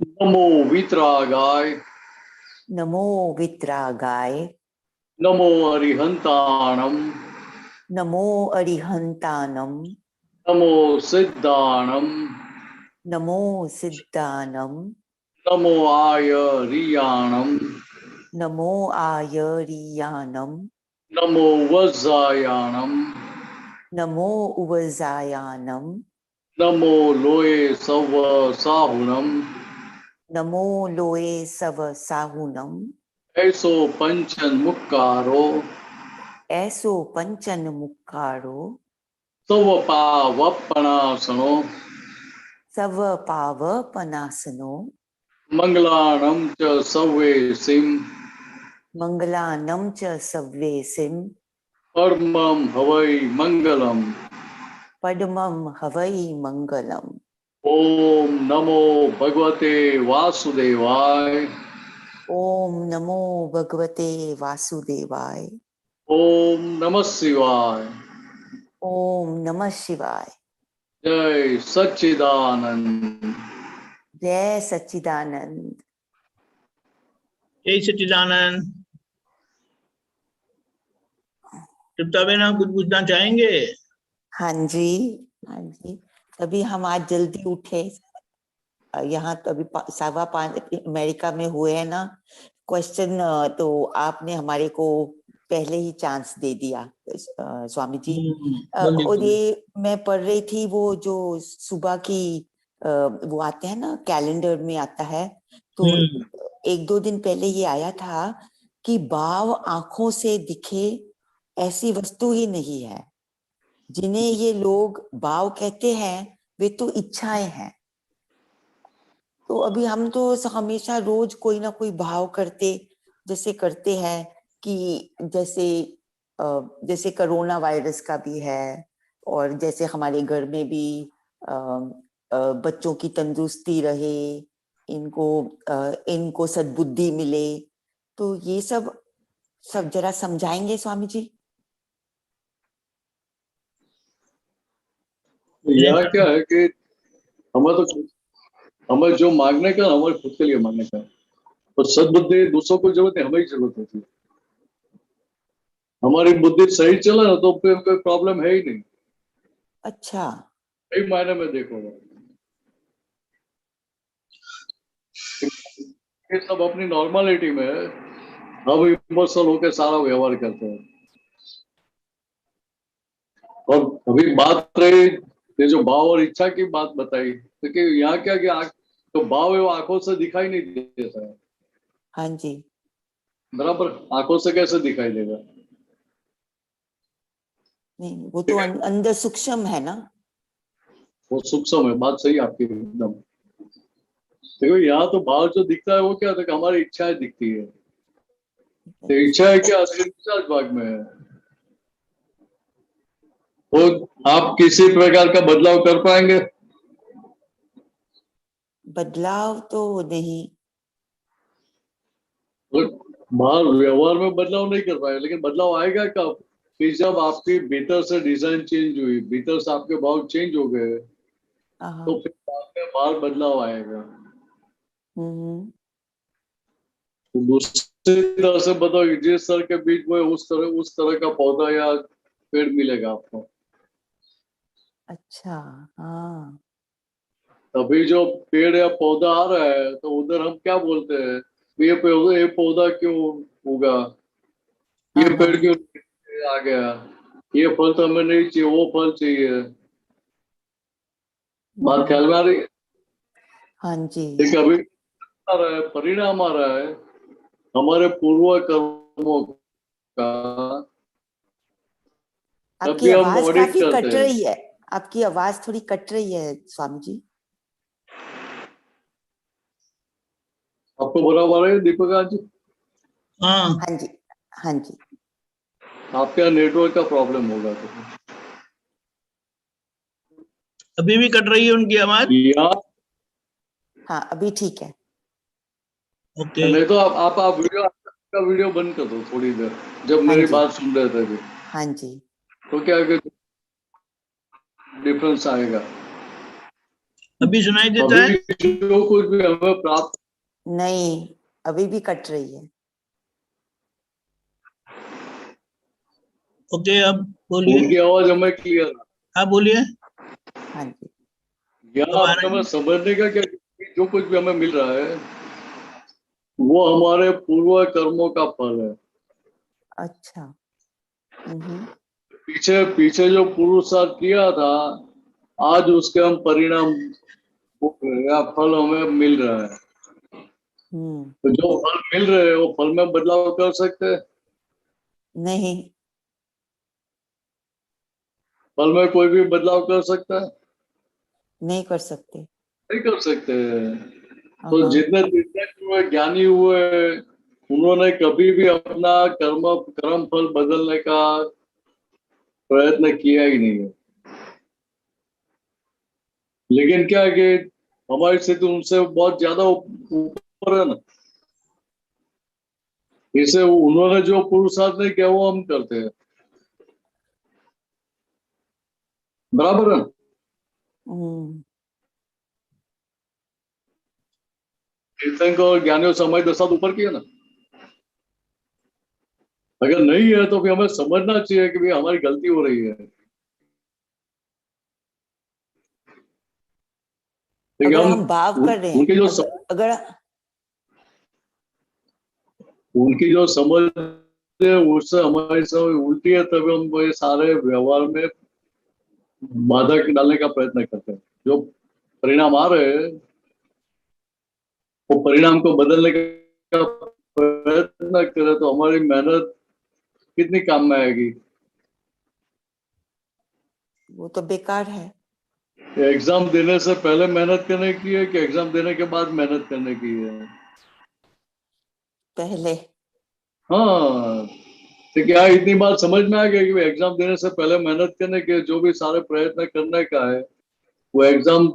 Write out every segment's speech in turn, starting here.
नमो वितरागाय। नमो वितरागाय। नमो अरिहंताणम। नमो अरिहंतानम। नमो सिद्धाणम। नमो सिद्धानम। नमो आयरियाणम। नमो आयरियानम। नमो वज्रायाणम। नमो उवजायानम। नमो लोये सव साहुणम। नमो लोए सव साहुनम। ऐसो पंचन मुक्कारो। ऐसो पंचन मुक्कारो। सव पावपणासनो। सव पाव पनासनो। मंगलाणम च सवे सिम। मंगलानम च सव्वेसिम। परमं हवै मंगलम। पद्मं हवै मंगलम। ओम नमो भगवते वासुदेवाय। ओम नमो भगवते वासुदेवाय। ओम नमः शिवाय। ओम नमः शिवाय। जय सच्चिदानंद। जय सच्चिदानंद। जय सच्चिदानंद। तृप्ता बहन, आप कुछ पूछना चाहेंगे? हाँ जी, हाँ जी। तभी हम आज जल्दी उठे। यहाँ तो अभी 5:15 अमेरिका में हुए हैं ना क्वेश्चन, तो आपने हमारे को पहले ही चांस दे दिया स्वामी जी। और ये मैं पढ़ रही थी, वो जो सुबह की वो आते हैं ना, कैलेंडर में आता है, तो 1-2 दिन पहले ये आया था कि भाव आंखों से दिखे ऐसी वस्तु ही नहीं है। जिन्हें ये लोग भाव कहते हैं वे तो इच्छाएं हैं। तो अभी हम तो हमेशा रोज कोई ना कोई भाव करते जैसे करते हैं कि जैसे कोरोना वायरस का भी है, और जैसे हमारे घर में भी बच्चों की तंदुरुस्ती रहे, इनको सद्बुद्धि मिले, तो ये सब जरा समझाएंगे स्वामी जी। यह क्या है कि हमें जो मांगने का, हमारे खुद के लिए मांगने का, तो सद्बुद्धि दूसरों को जरूरत है, हमें ही जरूरत होती है। हमारी बुद्धि सही चला ना तो फिर कोई प्रॉब्लम है ही नहीं। अच्छा, सही मायने में देखो, ये सब अपनी नॉर्मलिटी में हम इमोशनल होकर सारा व्यवहार करते हैं। और अभी बात रही ये जो भाव और इच्छा की बात बताई, क्योंकि यहाँ क्या कि तो भाव है वो आंखों से दिखाई नहीं देता है। हाँ जी। बराबर, आंखों से कैसे दिखाई देगा? नहीं, वो तो अंदर सूक्ष्म है ना। वो सूक्ष्म है, बात सही आपकी एकदम। देखो यहाँ तो भाव जो दिखता है वो क्या होता है, हमारी इच्छाएं दिखती है। तो इच्छा है क्या, चार भाग में है। तो आप किसी प्रकार का बदलाव कर पाएंगे? बदलाव तो नहीं। बाहर व्यवहार में बदलाव नहीं कर पाएंगे, लेकिन बदलाव आएगा कब? कि जब आपकी भीतर से डिजाइन चेंज हुई, भीतर से आपके भाव चेंज हो गए, तो फिर बाद में बाहर बदलाव आएगा। तो दूसरी तरह से बताओ कि जिस सर के बीच में उस तरह का पौधा या पेड़ मिलेगा आपको। अच्छा, हाँ। अभी जो पेड़ या पौधा आ रहा है तो उधर हम क्या बोलते हैं, ये पौधा क्यों उगा, ये पेड़ क्यों आ गया, ये फल तो हमें नहीं चाहिए, वो फल चाहिए। बात ख्याल में आ रही है? हाँ जी। देखिए अभी आ रहा है, परिणाम आ रहा है हमारे पूर्व कर्मों का। आपकी हम आवाज ऑडिट काफी करते कट हैं। रही है। आपकी आवाज थोड़ी कट रही है स्वामी जी। आपको बराबर है दीपिका जी? हाँ जी, हाँ जी। आपके यहाँ नेटवर्क का प्रॉब्लम होगा तो अभी भी कट रही है उनकी आवाज? हाँ, अभी ठीक है। ओके। नहीं तो आप वीडियो बंद कर दो थोड़ी देर, जब हाँ मेरी जी, बात सुन रहे थे अभी। हाँ जी। तो क्या है कि डिफरेंस आएगा। अभी सुनाई देता है? अभी जो कुछ भी हमें प्राप्त, नहीं, अभी भी कट रही है। ओके, अब बोलिए। उनकी आवाज हमें क्लियर है। आप बोलिए। हाँ जी। यहाँ अब आ रहा हमें है? समझने का क्या, जो कुछ भी हमें मिल रहा है वो हमारे पूर्व कर्मों का फल है। अच्छा। हम्म। पीछे पीछे जो पुरुषार्थ किया था, आज उसके हम परिणाम या फल हमें मिल रहा है। हम्म। तो जो फल मिल रहे हैं वो फल में बदलाव कर सकते हैं? नहीं। फल में कोई भी बदलाव कर सकता है? नहीं कर सकते। नहीं कर सकते। तो हाँ। जितने तीर्थंकर हुए, ज्ञानी हुए, उन्होंने कभी भी अपना कर्म फल बदलने का प्रयत्न किया ही नहीं है। लेकिन क्या है कि हमारी स्थिति उनसे बहुत ज्यादा ऊपर है ना, इसे उन्होंने जो पुरुषार्थ नहीं किया वो हम करते हैं। बराबर है ना? हम्म। तीर्थंकर और ज्ञानियों से हमारी दशा तो ऊपर की है ना। अगर नहीं है तो फिर हमें समझना चाहिए कि भाई हमारी गलती हो रही है। देखिए अगर हम हम भाव कर रहे हैं, उनके जो अगर उनकी जो समझ है उससे हमारी समझ उल्टी है, तभी हम ये सारे व्यवहार में बाधा डालने का प्रयत्न करते हैं। जो परिणाम आ रहे हैं वो परिणाम को बदलने का प्रयत्न करें तो हमारी मेहनत कितनी काम में आएगी? वो तो बेकार है। एग्जाम देने से पहले मेहनत करने की है कि एग्जाम देने के बाद मेहनत करने की है? पहले। हाँ। तो क्या इतनी बात समझ में आ गई कि एग्जाम देने से पहले मेहनत करने के जो भी सारे प्रयत्न करने का है वो एग्जाम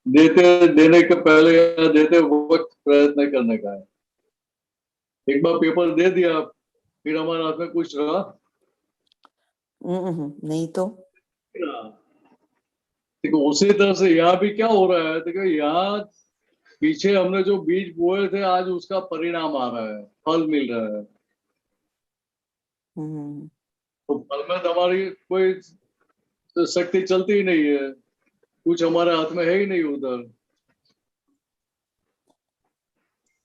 देने के पहले या देते वक्त प्रयत्न करने का है। एक बार पेपर दे दिया फिर हमारे हाथ में कुछ रहा? नहीं तो। देखो उसी तरह से यहाँ भी क्या हो रहा है, देखो यहाँ पीछे हमने जो बीज बोए थे आज उसका परिणाम आ रहा है, फल मिल रहा है। हम्म। तो फल में तो हमारी कोई शक्ति चलती ही नहीं है, कुछ हमारे हाथ में है ही नहीं उधर।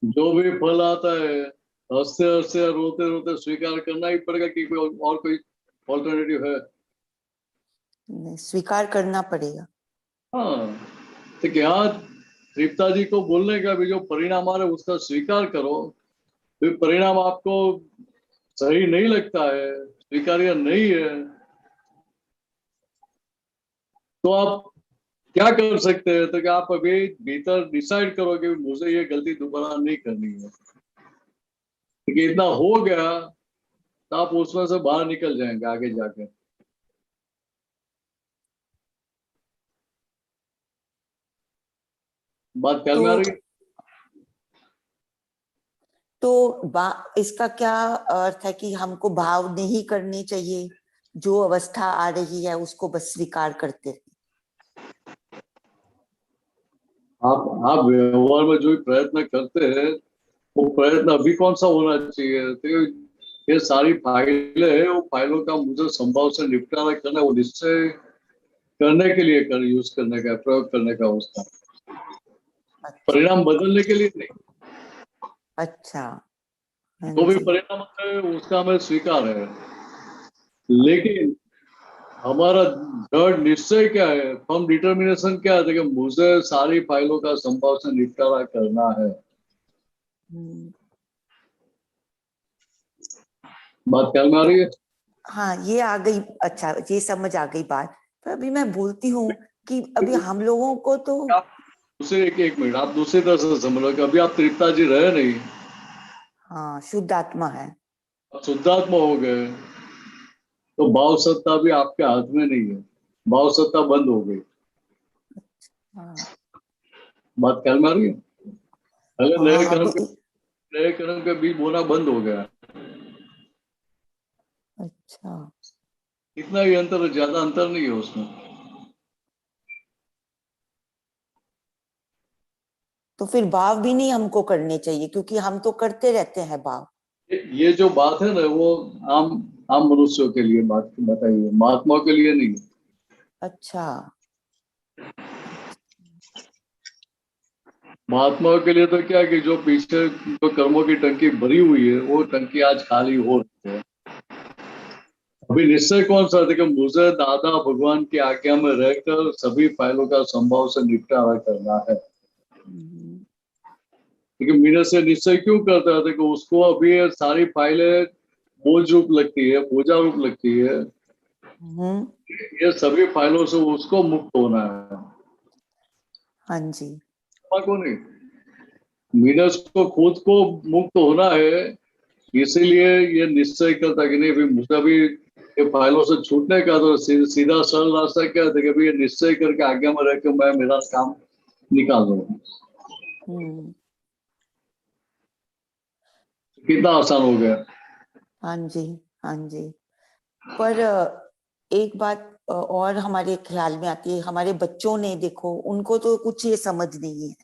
जो भी फल आता है हंसते हंसते रोते रोते स्वीकार करना ही पड़ेगा कि कोई ऑल्टरनेटिव है? नहीं, स्वीकार करना पड़ेगा। हाँ। तो क्या तृप्ता जी को बोलने का भी जो परिणाम आ रहा है उसका स्वीकार करो। फिर परिणाम आपको सही नहीं लगता है, स्वीकार्य नहीं है, तो आप क्या कर सकते हैं? तो क्या आप अभी भीतर डिसाइड करो कि मुझे ये गलती दोबारा नहीं करनी है, क्योंकि इतना हो गया तो आप उसमें से बाहर निकल जाएंगे आगे जाके। बात ख्याल तो में आ रही है? इसका क्या अर्थ है कि हमको भाव नहीं करनी चाहिए, जो अवस्था आ रही है उसको बस स्वीकार करते रहे। आप व्यवहार में जो भी प्रयत्न करते हैं वो प्रयत्न अभी कौन सा होना चाहिए? तो ये सारी फाइलें हैं, वो फाइलों का मुझे संभव से निपटारा करना, वो निश्चय करने के लिए यूज करने का, प्रयोग करने का, उसका अच्छा। परिणाम बदलने के लिए नहीं। अच्छा। हाँ जो भी जी। परिणाम है उसका हमें स्वीकार है, लेकिन हमारा दृढ़ निश्चय क्या है, फर्म डिटर्मिनेशन क्या है कि मुझे सारी फाइलों का संभव से निपटारा करना है। हम्म। बात ख्याल में आ रही है? हाँ, ये आ गई। अच्छा, ये समझ आ गई बात। पर अभी मैं बोलती हूँ कि अभी हम लोगों को तो आप दूसरे एक मिनट आप दूसरी तरह से समझ लो कि अभी आप तृप्ता जी रहे नहीं, हाँ शुद्ध आत्मा है। आप शुद्धात्मा हो गए, तो भाव सत्ता भी आपके हाथ में नहीं है, भाव सत्ता बंद हो गई। हाँ। बात ख्याल में आ रही है? अगर हाँ अभी। नए कर्म के बीज बोना बंद हो गया, अच्छा। इतना ही अंतर है, ज्यादा अंतर नहीं है उसमें। तो फिर भाव भी नहीं हमको करने चाहिए, क्योंकि हम तो करते रहते हैं भाव। ये जो बात है ना, वो आम आम मनुष्यों के लिए बात बताइए, महात्माओं के लिए नहीं। अच्छा। महात्माओं के लिए तो क्या है कि जो पीछे जो कर्मों की टंकी भरी हुई है, वो टंकी आज खाली हो रही है। अभी निश्चय कौन सा था कि मुझे दादा भगवान की आज्ञा में रहकर सभी फाइलों का संभाव से निपटारा करना है। लेकिन मीरा से निश्चय क्यों करता था कि उसको अभी ये सारी फाइलें बोझ रूप लगती है, बोझा रूप लगती है। ये सभी फाइलों से उसको मुक्त होना है, हाँ जी। को नहीं। मीनस को खुद को मुक्त होना है, इसीलिए ये निश्चय करता कि नहीं भाई मुझे भी ये फाइलों से छूटने का, तो सीधा सरल रास्ता क्या था कि भाई ये निश्चय करके आज्ञा में रह के मैं मेरा काम निकाल दूंगा। कितना आसान हो गया। हाँ जी, हाँ जी। पर एक बात और हमारे ख्याल में आती है, हमारे बच्चों ने देखो, उनको तो कुछ ये समझ नहीं है,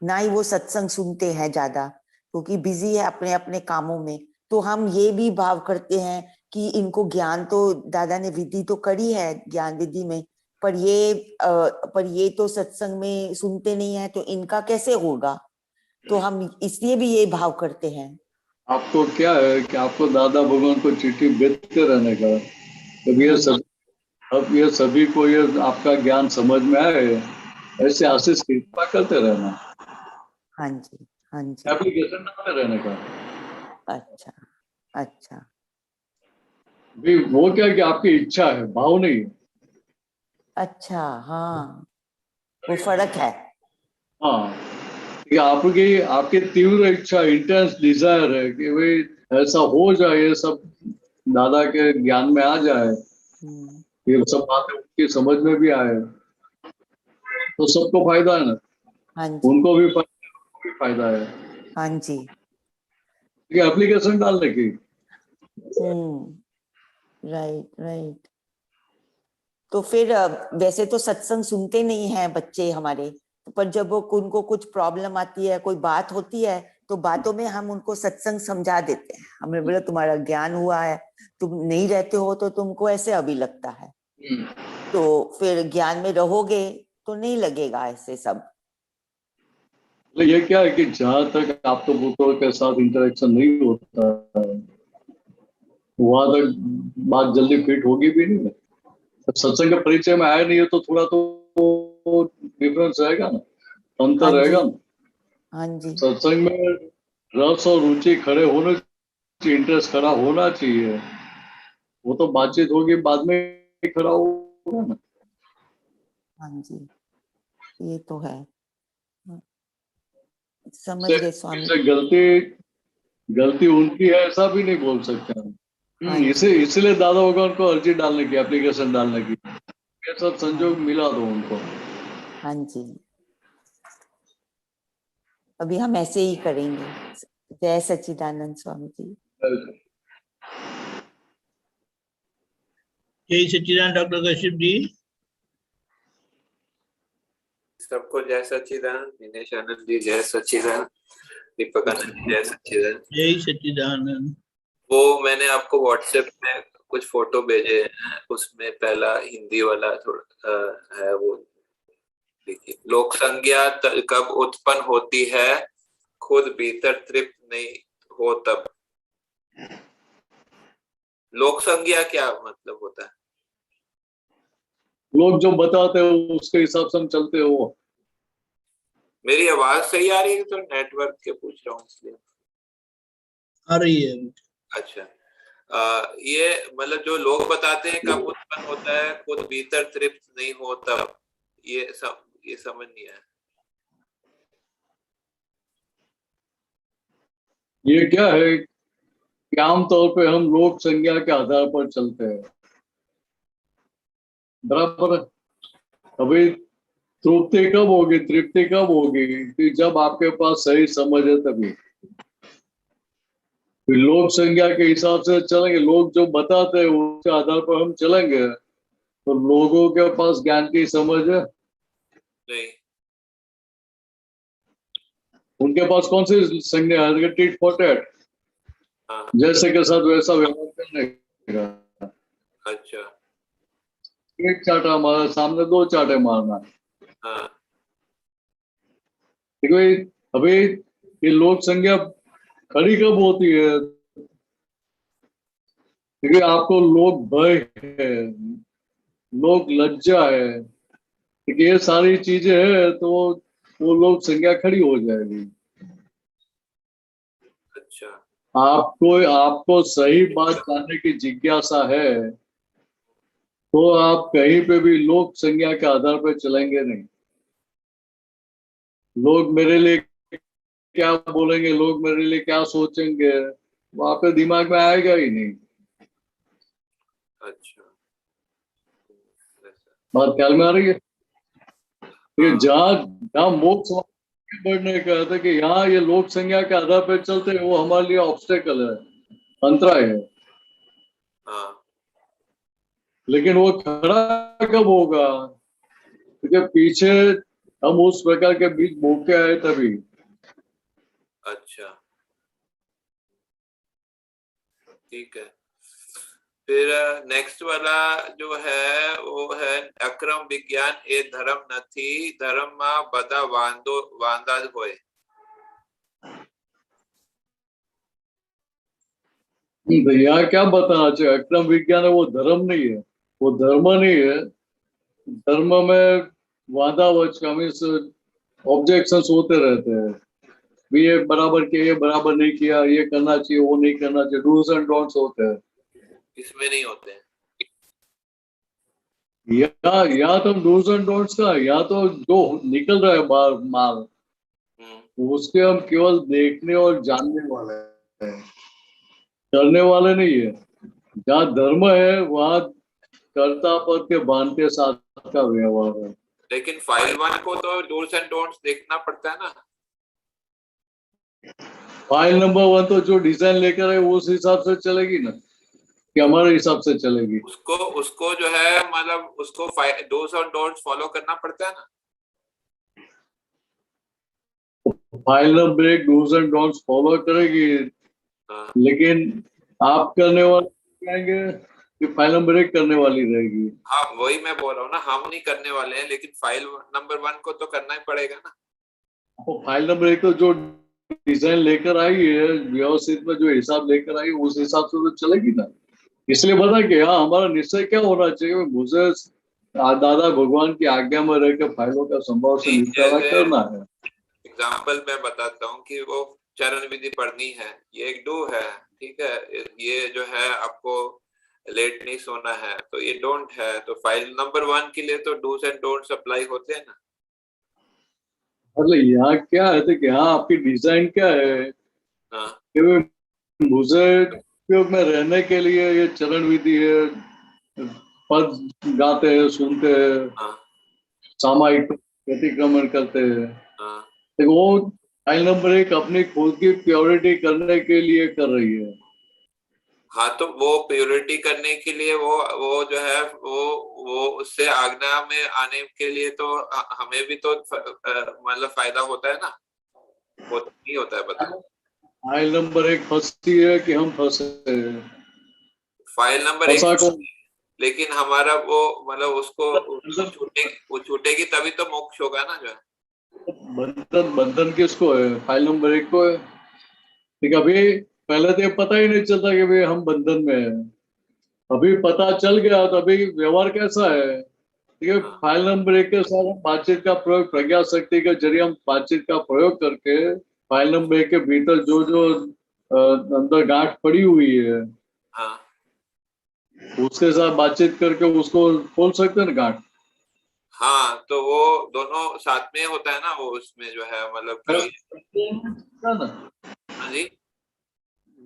ना ही वो सत्संग सुनते हैं ज्यादा, क्योंकि बिजी है अपने अपने कामों में। तो हम ये भी भाव करते हैं कि इनको ज्ञान तो दादा ने विधि तो करी है ज्ञान विधि में, पर ये तो सत्संग में सुनते नहीं है, तो इनका कैसे होगा। तो हम इसलिए भी ये भाव करते हैं। आपको क्या है कि आपको दादा भगवान को चिट्ठी भेजते रहने का, अब ये सब, अब ये सभी को ये आपका ज्ञान समझ में आए, ऐसे आशीष की कृपा करते रहना, हाँ जी, हाँ जी। एप्लीकेशन डालते रहने का। अच्छा, अच्छा। भी वो क्या कि आपकी इच्छा है, भाव नहीं। अच्छा, हाँ, वो फर्क है। हाँ, कि आपकी आपकी तीव्र इच्छा, इंटेंस डिजायर है कि भाई ऐसा हो जाए, ये सब दादा के ज्ञान में आ जाए, ये सब बातें उनकी समझ में भी आए, तो सबको फायदा है ना। हाँ जी, उनको भी फायदा है। हाँ जी। ये एप्लीकेशन डालने की। Right, right. तो फिर वैसे तो सत्संग सुनते नहीं हैं बच्चे हमारे, पर जब वो उनको कुछ प्रॉब्लम आती है, कोई बात होती है, तो बातों में हम उनको सत्संग समझा देते हैं। हमने बोला तुम्हारा ज्ञान हुआ है, तुम नहीं रहते हो तो तुमको ऐसे अभी लगता है, तो फिर ज्ञान में रहोगे तो नहीं लगेगा ऐसे सब। तो ये क्या है कि जहां तक आपको बुजुर्गों के साथ इंटरेक्शन नहीं होता है, वहां तक बात जल्दी फिट होगी भी नहीं। सत्संग के परिचय में आया नहीं है तो थोड़ा तो डिफरेंस रहेगा ना, हाँ अंतर जी, रहेगा ना। हाँ जी, सत्संग में रस और रुचि खड़े होने चाहिए, इंटरेस्ट खड़ा होना चाहिए। वो तो बातचीत होगी बाद में ही खड़ा होगा ना। हाँ जी, ये तो है। समझ से, गए स्वामी। से गलती गलती उनकी है ऐसा भी नहीं बोल सकते हम। हाँ इसे जी, इसलिए दादा होगा उनको अर्जी डालने की, एप्लीकेशन डालने की, ये सब हाँ, संजोग मिला दो उनको। हाँ जी। अभी हम ऐसे ही करेंगे। जय सच्चिदानंद स्वामी जी। जय सच्चिदानंद डॉक्टर कश्यप जी। सबको जय सच्चिदानंद। दिनेश आनंद जी जय सच्चिदानंद। दीपक आनंद जी जय सच्चिदानंद। जय सच्चिदानंद। वो मैंने आपको व्हाट्सएप में कुछ फोटो भेजे हैं, उसमें पहला हिंदी वाला थोड़ा है, वो देखिए। लोक संज्ञा कब उत्पन्न होती है, खुद भीतर तृप्त नहीं हो तब। लोक संज्ञा क्या मतलब होता है? लोग जो बताते हो उसके हिसाब से हम चलते हो। मेरी आवाज सही आ रही है? तो नेटवर्क के पूछ रहा हूँ इसलिए। आ रही है। अच्छा, ये मतलब जो लोग बताते हैं कब उत्पन्न होता है, खुद भीतर तृप्त नहीं हो तब, ये समझ नहीं आया। ये क्या है कि आमतौर पे हम लोक संज्ञा के आधार पर चलते हैं, बराबर है। अभी तृप्ति कब होगी, तृप्ति कब होगी कि जब आपके पास सही समझ है तभी। फिर लोक संज्ञा के हिसाब से चलेंगे, लोग जो बताते हैं उसके आधार पर हम चलेंगे, तो लोगों के पास ज्ञान की समझ है नहीं, उनके पास कौन सी संज्ञा है? टिट फॉर टैट, हाँ, जैसे के साथ वैसा व्यवहार करने का। अच्छा, एक चाटा मारा, सामने दो चाटे मारना। हाँ, देखो अभी ये लोक संज्ञा खड़ी कब होती है? क्योंकि आपको लोक भय है, लोक लज्जा है, ठीक है, ये सारी चीजें है तो वो लोक संज्ञा खड़ी हो जाएगी। अच्छा, आपको आपको सही बात जानने की जिज्ञासा है तो आप कहीं पे भी लोक संज्ञा के आधार पर चलेंगे नहीं। लोग मेरे लिए क्या बोलेंगे, लोग मेरे लिए क्या सोचेंगे, वो आपके दिमाग में आएगा ही नहीं। अच्छा, ऐसा, बात ख्याल में आ रही है? ये हाँ, जहाँ जहाँ मोक्ष बढ़ने का था कि यहाँ ये लोक संज्ञा के आधार पर चलते हैं, वो हमारे लिए ऑब्स्टेकल है, अंतराय है। हाँ, लेकिन वो खड़ा कब होगा? क्योंकि पीछे हम उस प्रकार के बीज बो के आए तभी। अच्छा, ठीक है। फिर नेक्स्ट वाला जो है वो है अक्रम विज्ञान ए धर्म नथी, धर्म में बदा वांदा होय। भैया क्या बताना चाहिए? अक्रम विज्ञान है, वो धर्म नहीं है, वो धर्म नहीं है। धर्म में वादावच मीन्स ऑब्जेक्शंस होते रहते हैं, भी ये बराबर किया, ये बराबर नहीं किया, ये करना चाहिए, वो नहीं करना चाहिए, डूज एंड डोंट्स होते हैं। इसमें नहीं होते हैं। या तो डूज एंड डोंट्स का, या तो जो निकल रहा है बाहर माल, उसके हम केवल देखने और जानने वाले हैं, करने वाले नहीं है। जहाँ धर्म है वहाँ कर्ता पद के बांधते साथ का व्यवहार है। लेकिन फाइल 1 को तो डूज एंड डोंट्स देखना पड़ता है ना। फाइल नंबर 1 तो जो डिजाइन लेकर है उस हिसाब से चलेगी ना, कि हमारे हिसाब से चलेगी? उसको उसको जो है मतलब उसको डूज और डोंट्स फॉलो करना पड़ता है ना। File number 1 dos and don'ts follow करेगी, हाँ, लेकिन आप करने वाले कहेंगे कि फाइल नंबर 1 करने वाली रहेगी। हाँ, वही मैं बोल रहा हूँ ना, हम नहीं करने वाले हैं, लेकिन फाइल नंबर 1 को तो करना ही पड़ेगा ना। तो फाइल नंबर 1 तो जो डिजाइन लेकर आई है, व्यवस्थित में जो हिसाब लेकर आई है, उस हिसाब से तो चलेगी ना। इसलिए बता कि हाँ, हमारा निश्चय क्या होना चाहिए? मुझे दादा भगवान की आज्ञा में रहकर फाइलों का संभव से निपटारा जैसे करना है। एग्जाम्पल मैं बताता हूँ कि वो चरण विधि पढ़नी है, ये एक डू है, ठीक है। ये जो है आपको लेट नहीं सोना है, तो ये डोंट है। तो फाइल नंबर 1 के लिए तो डूज एंड डोंट्स अप्लाई होते हैं ना। मतलब यहाँ क्या है तो कि हाँ, आपकी डिजाइन क्या है हाँ, कि मुझे उपयोग में रहने के लिए ये चरण विधि है, पद गाते हैं, सुनते हैं, हाँ, सामायिक प्रतिक्रमण करते हैं। हाँ, देखो वो फाइल नंबर 1 अपनी खुद की प्योरिटी करने के लिए कर रही है। हाँ, तो वो प्योरिटी करने के लिए वो जो है वो उससे आज्ञा में आने के लिए तो हमें भी तो मतलब फायदा होता है ना। वो तो नहीं होता है, बताओ। फाइल नंबर 1 फंसती है कि हम फंसे हैं? फाइल नंबर 1 फंसा को लेकिन हमारा वो मतलब वो छूटेगी तभी तो मोक्ष होगा ना जो है। बंधन, बंधन किसको है? फाइल नंबर 1 को है। ठीक है, अभी पहले तो ये पता ही नहीं चलता कि भाई हम बंधन में हैं। अभी पता चल गया तो अभी व्यवहार कैसा है? ठीक है, हाँ, फाइल नंबर 1 के साथ हम बातचीत का प्रयोग, प्रज्ञा शक्ति के जरिए हम बातचीत का प्रयोग करके फाइल नंबर 1 के भीतर जो जो अंदर गांठ पड़ी हुई है हाँ, उसके साथ बातचीत करके उसको खोल सकते हैं ना गांठ। हाँ, तो वो दोनों साथ में होता है ना, वो उसमें जो है मतलब कि है ना? हाँ जी,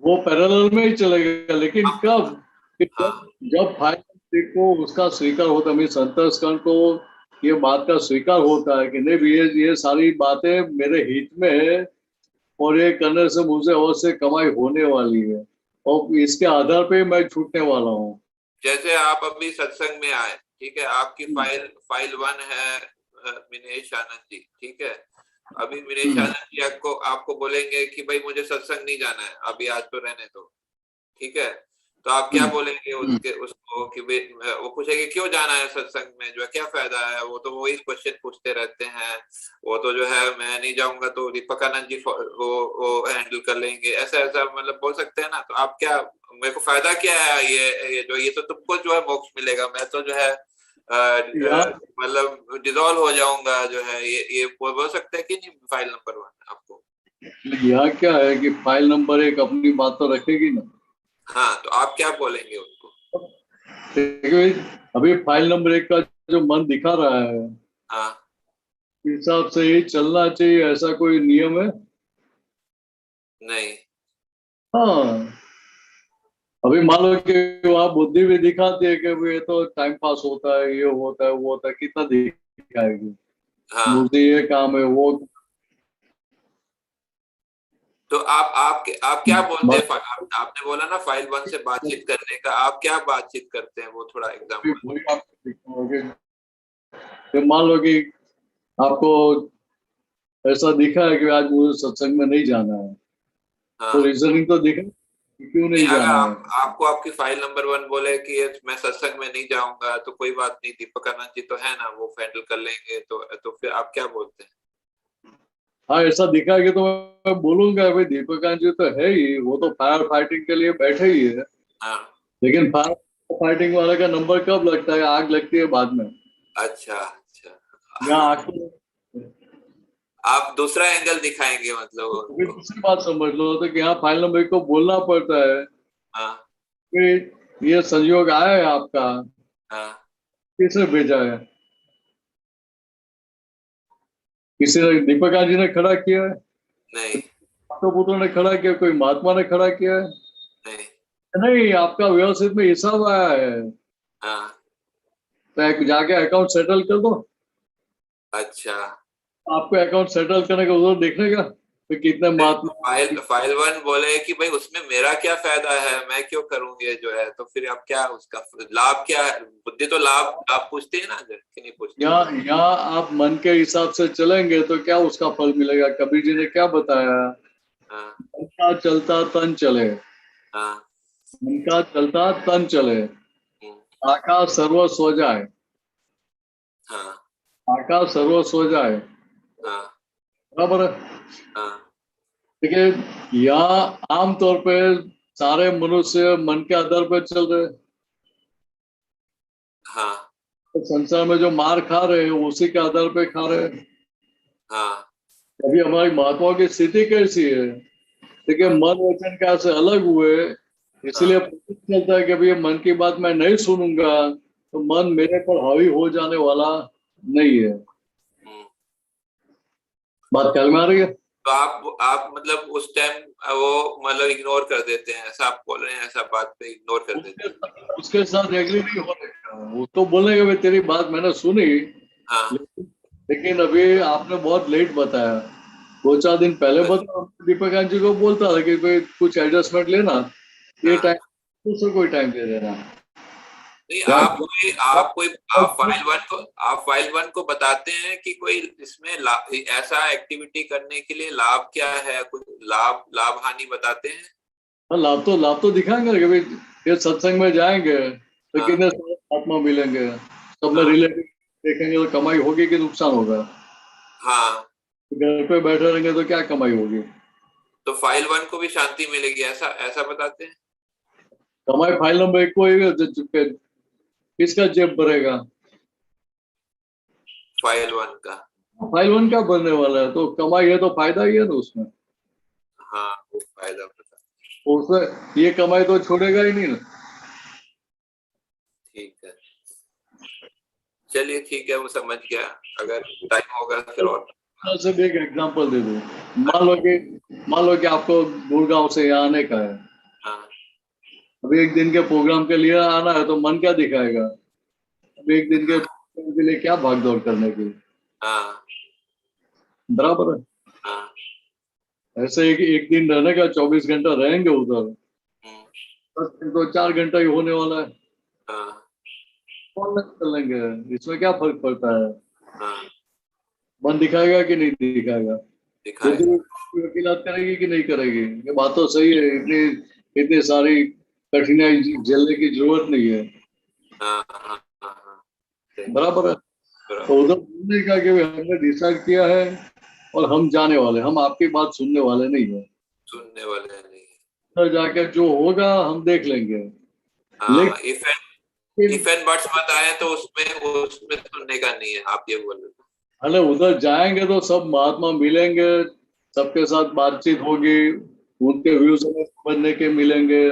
वो पैरेलल में ही चलेगा, लेकिन हाँ, कब? कि हाँ, जब फाइल को उसका स्वीकार होता है, मेरे अंतस्करण को ये बात का स्वीकार होता है कि नहीं भी ये सारी बातें मेरे हित में है और ये करने से मुझे अवश्य कमाई होने वाली है और इसके आधार पे मैं छूटने वाला हूँ। जैसे आप अभी सत्संग में आए, ठीक है, आपकी फाइल 1 है मिनेश आनंद जी, ठीक है। अभी विनेशानंद जी आपको बोलेंगे कि भाई मुझे सत्संग नहीं जाना है अभी, आज तो रहने दो, ठीक है, तो आप क्या बोलेंगे उसको कि भाई, वो पूछेंगे क्यों जाना है सत्संग में, जो है क्या फायदा है, वो तो वही क्वेश्चन पूछते रहते हैं, वो तो जो है मैं नहीं जाऊंगा तो दीपकानंद जी वो हैंडल कर लेंगे, ऐसा ऐसा मतलब बोल सकते हैं ना। तो आप क्या, मेरे को फायदा क्या है, ये तो तुमको जो है मोक्ष मिलेगा, मैं तो जो है मतलब डिजोल्व हो जाऊंगा, जो है ये बोल सकते हैं कि नहीं फाइल नंबर 1 आपको। यहाँ क्या है कि फाइल नंबर 1 अपनी बात तो रखेगी ना। हाँ, तो आप क्या बोलेंगे उनको? देखिए अभी फाइल नंबर 1 का जो मन दिखा रहा है, हाँ, हिसाब से ही चलना चाहिए, ऐसा कोई नियम है? नहीं, हाँ, अभी मान लो कि वहाँ बुद्धि भी दिखाती है कि ये तो टाइम पास होता है, ये होता है, वो होता है, कितना दिखाएगी हाँ, मुझे, ये काम है वो। तो आप क्या बोलते हैं? आपने बोला ना फाइल 1 से बातचीत करने का, आप क्या बातचीत करते हैं, वो थोड़ा एग्जांपल। वही आपको दिखाओगे। तो मान लो कि आपको ऐसा दिखा है कि आज मुझे सत्संग में नहीं जाना है, हाँ, तो रीजनिंग तो दिखा कि क्यों नहीं, नहीं अगर जाना है। आपको आपकी फाइल नंबर 1 बोले कि ये मैं सत्संग में नहीं जाऊंगा, तो कोई बात नहीं, दीपकानंद जी तो है ना, वो हैंडल कर लेंगे, तो फिर आप क्या बोलते हैं? हाँ, ऐसा दिखा कि तो मैं बोलूंगा भाई दीपकांत जी तो है ही, वो तो फायर फाइटिंग के लिए बैठे ही है, हाँ, लेकिन फायर फाइटिंग वाले का नंबर कब लगता है? आग लगती है बाद में। अच्छा, अच्छा, यहाँ आग तो आप दूसरा एंगल दिखाएंगे मतलब फिर उनको। दूसरी बात समझ लो, तो कि यहाँ फाइल नंबर 1 को बोलना पड़ता है हाँ, कि ये संयोग आया है आपका, हाँ, किसने भेजा है? किसी ने, दीपकांत जी ने खड़ा किया है? नहीं, तो पुत्र ने खड़ा किया, कोई महात्मा ने खड़ा किया है? नहीं, नहीं, आपका व्यवस्थित में हिसाब आया है, हाँ, तो जाके अकाउंट सेटल कर दो। अच्छा, आपको अकाउंट सेटल करने का उधर देखने का तो कितने महात्मा। फाइल 1 बोले कि भाई उसमें मेरा क्या फायदा है, मैं क्यों करूं ये, जो है तो फिर आप क्या, उसका लाभ क्या है, बुद्धि तो लाभ लाभ पूछती है ना, कि नहीं पूछती? यहाँ आप मन के हिसाब से चलेंगे तो क्या उसका फल मिलेगा? कबीर जी ने क्या बताया? हाँ, मन का चलता तन चले, हाँ, मन का चलता तन चले, हम्म, आकाश सर्व सो जाए, हाँ, आकाश सर्व सो जाए, हाँ, बराबर है? हाँ, ठीक है, यहाँ आमतौर पे सारे मनुष्य मन के आधार पर चल रहे हैं, हाँ, तो संसार में जो मार खा रहे हैं उसी के आधार पे खा रहे हैं। हाँ, अभी हमारी महात्माओं की स्थिति कैसी है? देखिए हाँ, मन वचन का से अलग हुए, इसलिए हाँ, पता चलता है कि अभी ये मन की बात मैं नहीं सुनूंगा तो मन मेरे पर हावी हो जाने वाला नहीं है। हम्म। बात ख्याल में आ रही है? तो आप मतलब उस टाइम वो मतलब इग्नोर कर देते हैं, ऐसा आप बोल रहे हैं, ऐसा बात पे इग्नोर कर देते हैं? उसके साथ एग्री नहीं होने का, वो तो बोलेगा भाई तेरी बात मैंने सुनी, हाँ, लेकिन अभी आपने बहुत लेट बताया, 2-4 दिन पहले बताया। दीपकांत जी को बोलता था कि कोई कुछ एडजस्टमेंट लेना, ये हाँ, टाइम दूसरे कोई टाइम दे देना। नहीं, यहाँ आप फाइल 1 को बताते हैं कि कोई इसमें ऐसा एक्टिविटी करने के लिए लाभ क्या है, कुछ लाभ हानि बताते हैं? लाभ तो दिखाएंगे कि भाई ये सत्संग में जाएंगे तो हाँ, कितने सारे आत्मा मिलेंगे, सब में हाँ, रिलेटिव देखेंगे तो कमाई होगी कि नुकसान होगा? हाँ, घर पे बैठे रहेंगे तो क्या कमाई होगी? तो फाइल 1 को भी शांति मिलेगी, ऐसा ऐसा बताते हैं? कमाई फाइल नंबर 1 को ही किसका जेब भरेगा? फाइल 1 का। फाइल 1 क्या बनने वाला है? तो कमाई है तो फायदा ही है ना उसमें, हाँ, वो फायदा बता। तो उसमें ये कमाई तो छोड़ेगा ही नहीं ना। ठीक है, चलिए ठीक है, वो समझ गया, अगर टाइम होगा फिर और। से भी एक एग्जांपल दे दूं, मान लो कि आपको गुड़गांव से यहाँ आने का है, हाँ, अभी एक दिन के प्रोग्राम के लिए आना है, तो मन क्या दिखाएगा? अभी एक दिन के लिए क्या भाग दौड़ करने की, हाँ, बराबर है? हाँ, ऐसे एक दिन रहने का, 24 घंटा रहेंगे उधर, हम्म, बस तो 4 घंटा ही होने वाला है, हाँ, कौन चलेंगे, इसमें क्या फर्क पड़ता है? हाँ, मन दिखाएगा कि नहीं दिखाएगा? दिखाए। तो वकीलात करेगी कि नहीं करेगी? ये बात तो सही है, इतनी सारी कठिनाई झेलने की जरूरत नहीं है। हाँ हाँ हाँ हाँ, सही, बराबर है। बराबर। तो उधर बोलने का कि हमने डिसाइड किया है और हम जाने वाले, हम आपकी बात सुनने वाले नहीं है। सुनने वाले नहीं। उधर जाकर जो होगा हम देख लेंगे। हाँ, इफ लेकिन एंड बट्स मत आए तो उसमें सुनने का नहीं है, आप ये बोल रहे हो। अरे उधर जाएंगे तो सब महात्मा मिलेंगे, सबके साथ बातचीत होगी, उनके व्यूज हमें समझने के मिलेंगे,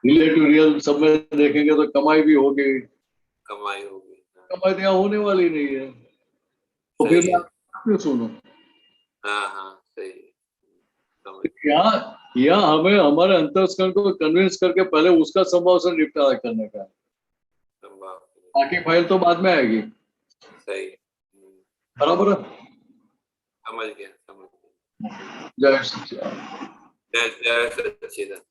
रिलेटिव रियल सब में देखेंगे तो कमाई भी होगी। कमाई होगी। कमाई तो यहाँ होने वाली नहीं है, तो सही फिर मैं है। आपको क्यों सुनूं? हाँ हाँ, सही है, समझ। यहाँ यहाँ हमें हमारे अंतस्करण को कन्विंस करके पहले उसका संभव से निपटारा करने का है। संभव। बाकी फाइल तो बाद में आएगी। सही। बराबर है। समझ गया, समझ गया। जय सच्चिदानंद। जय जय सच्चिदानंद।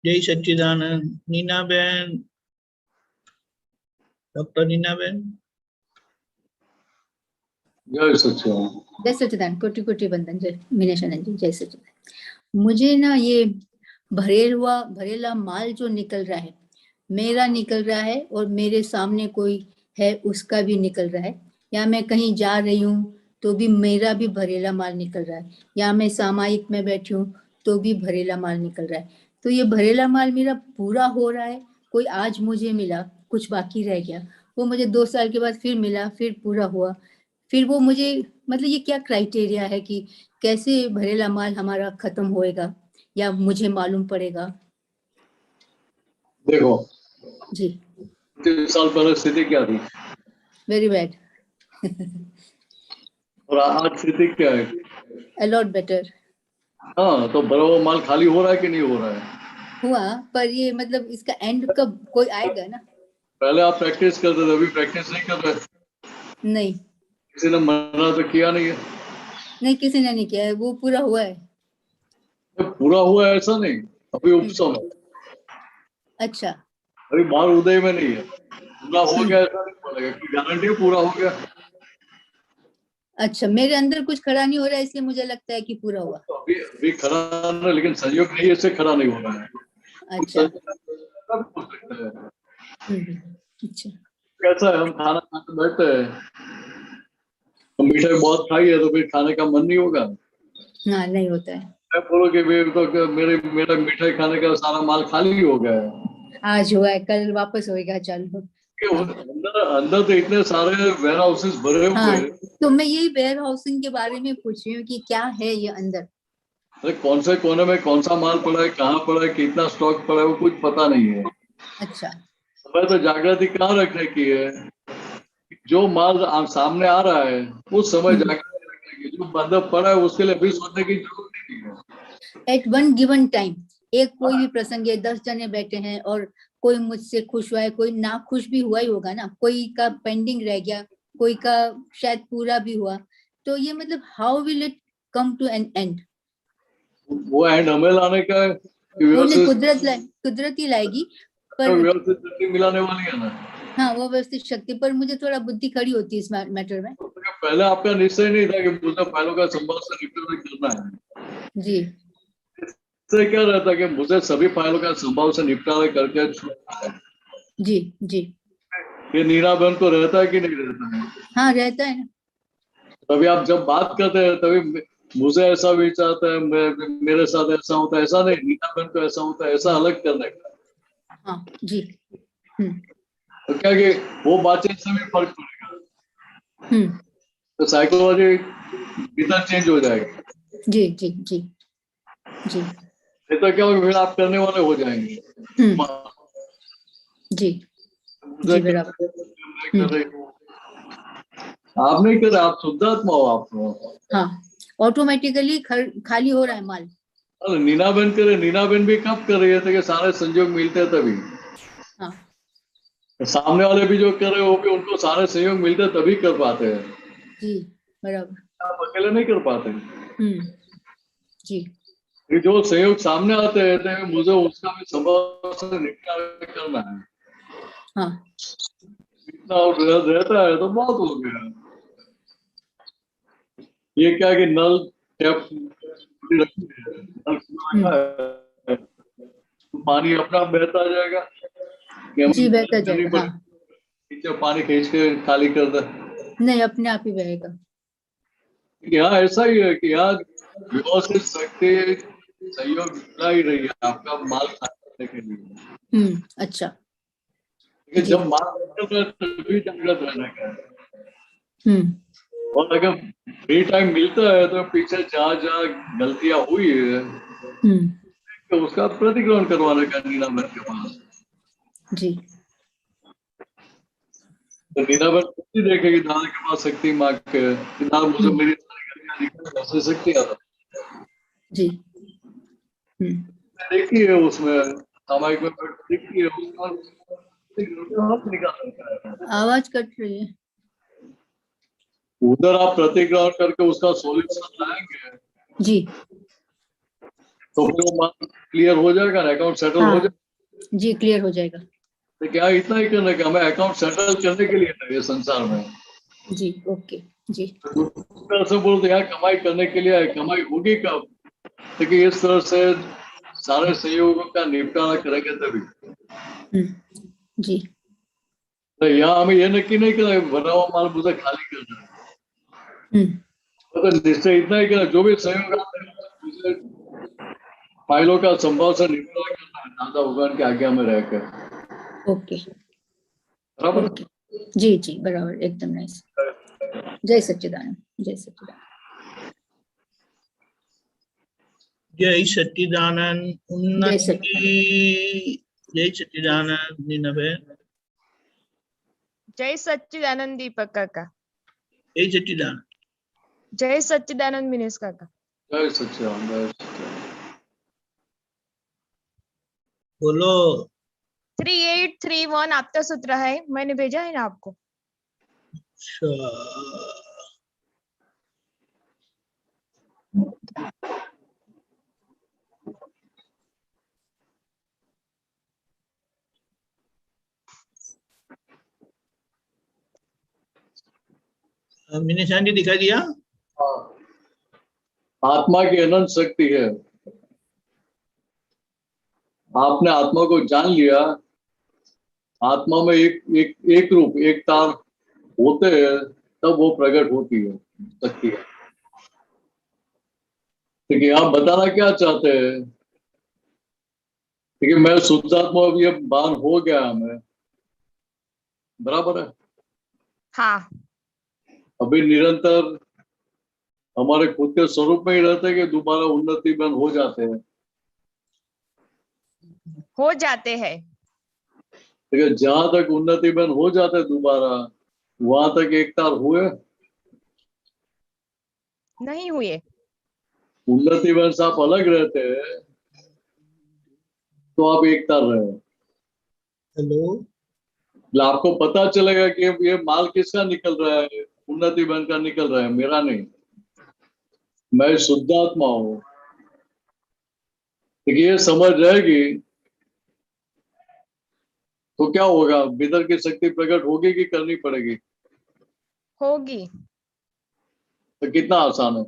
जय सच्चिदानंद। नीना बहन, डॉक्टर नीना बहन। जय सच्चिदानंद। जय सच्चिदानंद, कोटि कोटि वंदन। जय मीनाक्षानंद जी, जय सच्चिदानंद। मुझे ना ये भरेला माल जो निकल रहा है, मेरा निकल रहा है और मेरे सामने कोई है उसका भी निकल रहा है, या मैं कहीं जा रही हूँ तो भी मेरा भी भरेला माल निकल रहा है, या मैं सामायिक में बैठी हूँ तो भी भरेला माल निकल रहा है। तो ये भरेला माल मेरा पूरा हो रहा है, कोई आज मुझे मिला, कुछ बाकी रह गया, वो मुझे 2 साल के बाद फिर मिला, फिर पूरा हुआ, फिर वो मुझे, मतलब ये क्या क्राइटेरिया है कि कैसे भरेला माल हमारा खत्म होएगा या मुझे मालूम पड़ेगा? देखो जी। 3 साल पहले स्थिति क्या थी वेरी बैड। और आज स्थिति क्या है? A lot better. हाँ, तो बराबर माल खाली हो रहा है कि नहीं हो रहा है? हुआ, पर ये मतलब इसका एंड कब कोई आएगा ना? पहले आप प्रैक्टिस करते थे, अभी प्रैक्टिस नहीं कर रहे। नहीं, किसी ने मना तो किया नहीं है। नहीं किसी ने नहीं किया है, वो पूरा हुआ है। तो पूरा हुआ है ऐसा नहीं, अभी उपसम है, अच्छा। अभी बाहर उदय में नहीं है। पूरा हो गया ऐसा नहीं बोलेगा कि गारंटी पूरा हो गया। अच्छा, मेरे अंदर कुछ खड़ा नहीं हो रहा है इसलिए मुझे लगता है कि पूरा हुआ। तो अभी खड़ा है, लेकिन संयोग नहीं है, इससे खड़ा नहीं हो रहा है। अच्छा। सब हो सकता है। अच्छा। कैसा है, हम खाना खाते बैठते हैं, हम मिठाई बहुत खाई है तो फिर खाने का मन नहीं होगा। हाँ, नहीं होता है। मैं बोलो कि मेरा मिठाई खाने का सारा माल खाली हो गया है। आज हुआ है, कल वापस होएगा, चलो। कि अंदर अंदर तो इतने सारे वेयर हाउसेस भरे हुए हाँ, हैं। तो मैं यही वेयर हाउसिंग के बारे में पूछ रही हूँ कि क्या है ये अंदर। अरे कौन से कोने में कौन सा माल पड़ा है, कहाँ पड़ा है, कितना स्टॉक पड़ा है, वो कुछ पता नहीं है। अच्छा। हमें तो जागृति कहाँ रखने की है? जो माल सामने आ रहा है उस समय जागृति रखने की, जो बंदा पड़ा है उसके लिए भी सोचने की जरूरत नहीं है। एट वन गिवन टाइम, एक कोई भी प्रसंग है, 10 जने बैठे हैं और कोई मुझसे खुश हुआ है, कोई ना खुश भी हुआ ही होगा ना, कोई का पेंडिंग रह गया, कोई का शायद पूरा भी हुआ, तो ये मतलब how will it come to an end? वो एंड हमें लाने का है कि वो नहीं, व्यवस्थित कुदरत ही लाएगी, पर व्यवस्थित शक्ति मिलाने वाली है ना। हाँ, वो व्यवस्थित शक्ति, पर मुझे थोड़ा बुद्धि खड़ी होती है इस मैटर में। तो पहले आपका निश्चय नहीं था कि मुझे फाइलों का संभव से निपटारा करना है। जी। इससे क्या रहता है कि मुझे सभी फाइलों का संभव से निपटारा करके छोड़ना है। जी। जी। ये नीना बहन को रहता है कि नहीं रहता है? हाँ, रहता है ना। तभी आप जब बात करते हैं तभी मुझे ऐसा विचार आता है, मेरे साथ ऐसा होता है, ऐसा नहीं, नीना बहन को ऐसा होता है, ऐसा अलग करने का। हाँ जी। तो क्या कि वो बातचीत से भी फर्क पड़ेगा, तो साइकोलॉजी भीतर चेंज हो जाएगी। जी जी जी जी। नहीं तो क्या होगा, फिर आप करने वाले हो जाएंगे। जी जी, बराबर। कर रही हूँ, आप नहीं कर रहे, आप शुद्धात्मा हो आप। हाँ, ऑटोमेटिकली खाली हो रहा है माल। अरे नीना बहन करे, नीना बहन भी कब कर रही है कि सारे संयोग मिलते हैं तभी। हाँ सामने वाले भी जो कर रहे हो वो भी उनको सारे सहयोग मिलते हैं तभी कर पाते हैं। जी, बराबर। आप अकेले नहीं कर पाते। जी। ये जो संयोग सामने आते रहते हैं, मुझे उसका भी संभव से निपटारा करना है। हाँ इतना रहता है तो बहुत हो गया। ये क्या कि नल टैप रखी है, नल खुला रखा है, तो पानी अपना आप बहता जाएगा कि हमें जी बहता करनी जाएगा। पड़े, हाँ नीचे पानी खींच के खाली कर दे। नहीं, अपने आप ही बहेगा। यहाँ ऐसा ही है कि यहाँ व्यवस्थित शक्ति सहयोग मिला ही रही है आपका माल खाने के लिए। अच्छा। लेकिन जी। जब माल निकल रहा है तभी जागृत रहने का है। हम्म और अगर फ्री टाइम मिलता है तो पीछे जहाँ जहाँ गलतियां हुई है हम्म तो उसका प्रतिक्रमण करवाने का नीलांबर के पास। जी। तो नीलांबर खुद ही देखेगी दादा के पास शक्ति मांग के कि दादा मुझे मेरी सारी गलतियां दिखा, कैसे शक्ति आता जी। हम्म देखी है उसमें सामायिक में दिखती है उसका हाथ निकाल सकता है। आवाज कट रही है। उधर आप प्रतिक्रमण करके उसका सॉल्यूशन लाएंगे जी। तो फिर वो क्लियर हो जाएगा ना, अकाउंट सेटल हो हाँ जाएगा। जी, क्लियर हो जाएगा। तो क्या इतना ही करने का, हमें अकाउंट सेटल करने के लिए है ये संसार में। जी ओके। जी। तो उस तरह से बोलते हैं कमाई करने के लिए है, कमाई होगी कब? क्योंकि इस तरह से सारे सहयोगों का निपटारा करेंगे तभी। जी। तो यहाँ हमें ये नक्की नहीं करना भरा हुआ माल मुझे खाली करना है। तो निश्चय इतना ही करना, जो भी सहयोग आते हैं मुझे फाइलों का संभव से निपटारा करना है दादा भगवान की आज्ञा में रहकर। ओके। बराबर। ओके। जी जी बराबर, एकदम नाइस। जय सच्चिदानंद, जय सच्चिदानंद। जय सच्चिदानंद। जय उन्नति। सच्चिदानंद। जय सच्चिदानंद नीना बहन। जय सच्चिदानंद दीपक काका। जय सच्चिदानंद। जय सच्चिदानंद मिनेश काका। जय सच्चिदानंद, जय सच्चिदानंद। बोलो। 3831 आपका सूत्र है, मैंने भेजा है ना आपको। अच्छा। मैंने शांति दिखा दिया। आत्मा की अनंत शक्ति है, आपने आत्मा को जान लिया। आत्मा में एक रूप एक तार होते हैं तब वो प्रकट होती है शक्ति है। देखिए आप बताना क्या चाहते हैं? देखिए मैं शुद्धात्मा, अब ये बान हो गया हमें, बराबर है। हाँ अभी निरंतर हमारे खुद के स्वरूप में ही रहते हैं कि दोबारा उन्नति बन हो जाते हैं? हो जाते हैं। देखिए जहां तक उन्नति बन हो जाते हैं दोबारा, वहां तक एक तार हुए? नहीं हुए। उन्नति बन से आप अलग रहते हैं तो आप एक तार रहे। हेलो। आपको पता चलेगा कि ये माल किसका निकल रहा है, उन्नति बन का निकल रहा है, मेरा नहीं। मैं शुद्धात्मा हूं। देखिए ये समझ रहेगी तो क्या होगा, भीतर की शक्ति प्रकट होगी कि करनी पड़ेगी? होगी। तो कितना आसान है।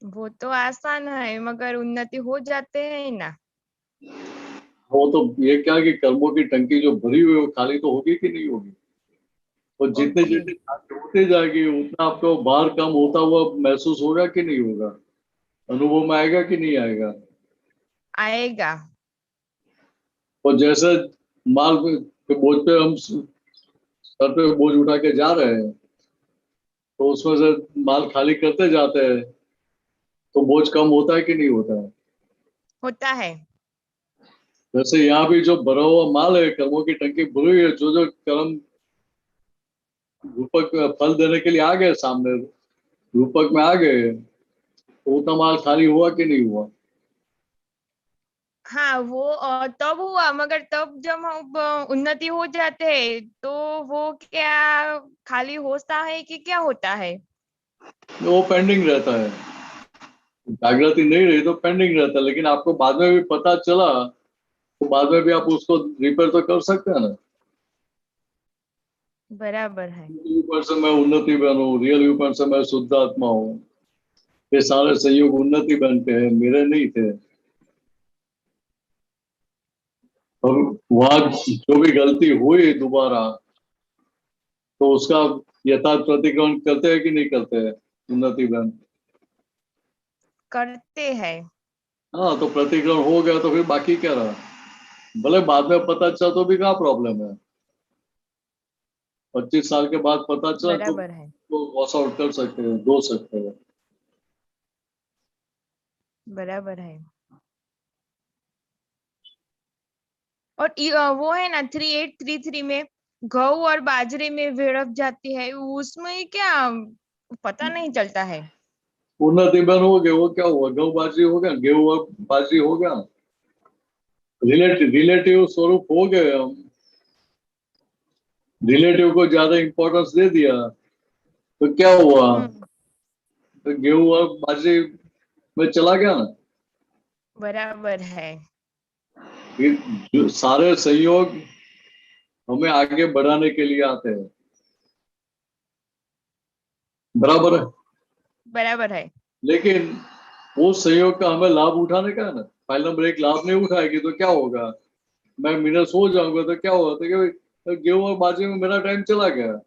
वो तो आसान है मगर उन्नति हो जाते हैं ना। वो तो ये क्या कि कर्मों की टंकी जो भरी हुई है वो खाली तो होगी कि नहीं होगी? और जितने ओके। जितने खाली होते जाएगी उतना आपको भार कम होता हुआ महसूस होगा कि नहीं होगा? अनुभव में आएगा कि नहीं आएगा? आएगा। और जैसे माल के बोझ पे हम सर पे बोझ उठा के जा रहे हैं तो उसमें से माल खाली करते जाते हैं तो बोझ कम होता है कि नहीं होता है? होता है। वैसे यहाँ भी जो भरा हुआ माल है, कर्मों की टंकी भरी हुई है, जो जो कर्म रूपक फल देने के लिए आ गए सामने, रूपक में आ गए, तो उतना माल खाली हुआ कि नहीं हुआ? हाँ वो तब हुआ मगर तब जब हम उन्नति हो जाते हैं तो वो क्या खाली होता है कि क्या होता है? वो पेंडिंग रहता है। जागृति नहीं रही तो पेंडिंग रहता है, लेकिन आपको बाद में भी पता चला तो बाद में भी आप उसको रिपेयर तो कर सकते हैं ना। बराबर है। ऊपर से मैं उन्नति बन हूँ, रियल ऊपर से मैं शुद्ध आत्मा हूँ। ये सारे संयोग उन्नति बन के हैं, मेरे नहीं थे। और वहां जो भी गलती हुई दोबारा, तो उसका यथार्थ प्रतिक्रमण करते हैं कि नहीं करते हैं उन्नति बन? करते हैं। हाँ, तो प्रतिक्रमण हो गया तो फिर बाकी क्या रहा? भले बाद में पता चला तो भी क्या प्रॉब्लम है? 25 साल के बाद पता चला बराबर है। तो वॉश आउट कर सकते हैं, धो सकते हैं। बराबर है। और वो है ना 3833 में गेहूं और बाजरे में विड़प जाती है, उसमें क्या पता नहीं चलता है। उन्नति बन हो गया, वो क्या हुआ? गेहूं बाजरी हो गया, गेहूं और बाजरी हो गया। रिलेटिव स्वरूप हो गए हम। रिलेटिव को ज्यादा इंपॉर्टेंस दे दिया तो क्या हुआ? तो गेहूं और बाजरी में चला गया ना। बराबर है। ये जो सारे संयोग हमें आगे बढ़ाने के लिए आते हैं। बराबर है। बराबर है। लेकिन वो संयोग का हमें लाभ उठाने का है ना। फाइल नंबर 1 लाभ नहीं उठाएगी तो क्या होगा? मैं मिनस हो जाऊंगा तो क्या होगा? तो गेहूं और बाजरे में मेरा टाइम चला गया,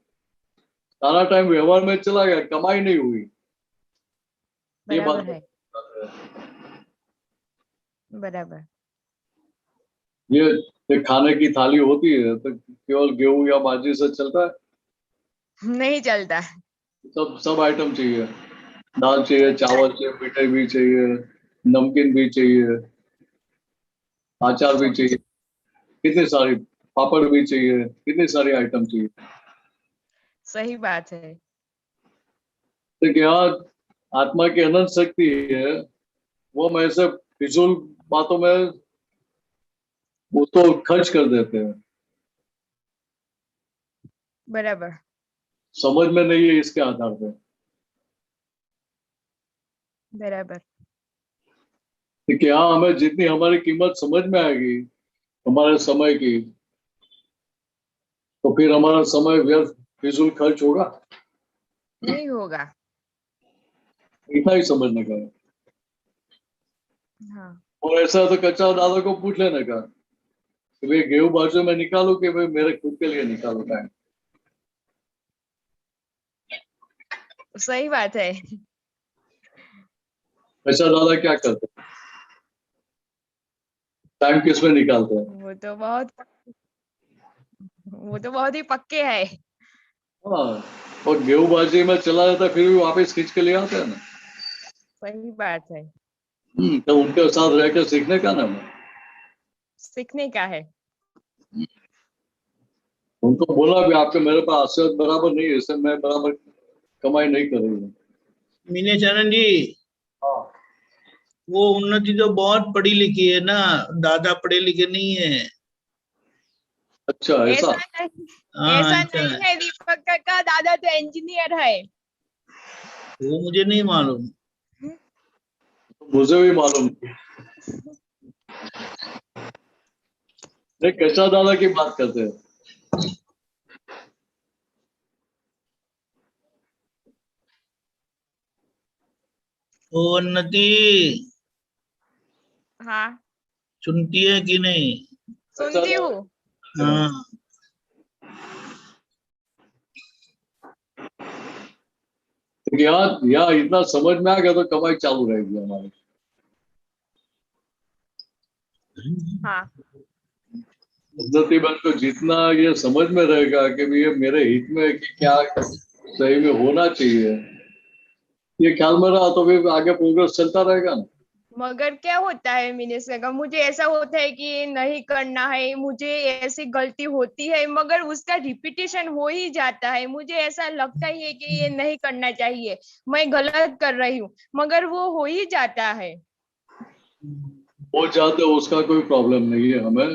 सारा टाइम व्यवहार में चला गया, कमाई नहीं हुई। ये बराबर बात है। बराबर। ये खाने की थाली होती है तो केवल गेहूं या बाजरे से चलता है? नहीं चलता। सब आइटम चाहिए। दाल चाहिए, चावल चाहिए, मिठाई भी चाहिए, नमकीन भी चाहिए, अचार भी चाहिए, कितनी सारी, पापड़ भी चाहिए, कितनी सारी आइटम चाहिए। सही बात है। तो क्या आत्मा की अनंत शक्ति है, वो हम ऐसे फिजूल बातों में उसको खर्च कर देते हैं। बराबर। समझ में नहीं है इसके आधार पे। बराबर। तो क्या हमें जितनी हमारी कीमत समझ में आएगी हमारे समय की, तो फिर हमारा समय व्यर्थ फिजूल खर्च होगा? नहीं होगा। इतना ही समझने का है। हाँ। और ऐसा है तो कच्चा दादा को पूछ लेने का कि भाई गेहूं बाजू में निकालू कि भाई मेरे खुद के लिए निकालू टाइम? सही बात है। कच्चा दादा क्या करते हैं? टाइम किस में निकालते हैं? वो तो बहुत ही पक्के है। हाँ, और गेहूं बाजी में चला जाता है फिर भी वापस खींच के ले आते हैं ना। सही बात है। तो उनके साथ रहकर सीखने का ना। सीखने का है। उनको बोला भी आपके मेरे पास आशीर्वाद बराबर नहीं है, इससे मैं बराबर कमाई नहीं कर रही हूँ। मीनाचरण जी, हाँ। वो उन्नति तो बहुत पढ़ी लिखी है ना, दादा पढ़े लिखे नहीं है। अच्छा, ऐसा? हाँ ऐसा ऐसा नहीं है, है। दीपक का दादा तो इंजीनियर है। वो मुझे नहीं मालूम। मुझे भी मालूम नहीं। कच्चा दादा की बात करते हैं। वो उन्नति हाँ, सुनती है कि नहीं? सुनती हूँ। हाँ, यहाँ इतना समझ में आ गया तो कमाई चालू रहेगी हमारी। हाँ। उन्नति बन को जितना ये समझ में रहेगा कि भी ये मेरे हित में है कि क्या सही में होना चाहिए, ये ख्याल में रहा तो फिर आगे प्रोग्रेस चलता रहेगा ना। मगर क्या होता है मिनिस्टर का, मुझे ऐसा होता है कि नहीं करना है, मुझे ऐसी गलती होती है मगर उसका रिपीटेशन हो ही जाता है। मुझे ऐसा लगता ही है कि ये नहीं करना चाहिए, मैं गलत कर रही हूँ, मगर वो हो ही जाता है। हो जाते उसका कोई प्रॉब्लम नहीं है हमें,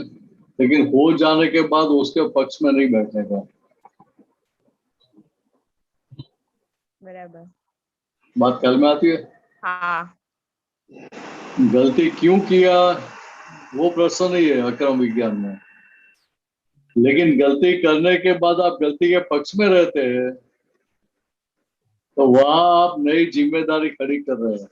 लेकिन हो जाने के बाद उसके पक्ष में नहीं बैठने का। बराबर। बात ख्याल में आती है? हाँ। गलती क्यों किया वो प्रश्न नहीं है अक्रम विज्ञान में, लेकिन गलती करने के बाद आप गलती के पक्ष में रहते हैं तो वहां आप नई जिम्मेदारी खड़ी कर रहे हैं।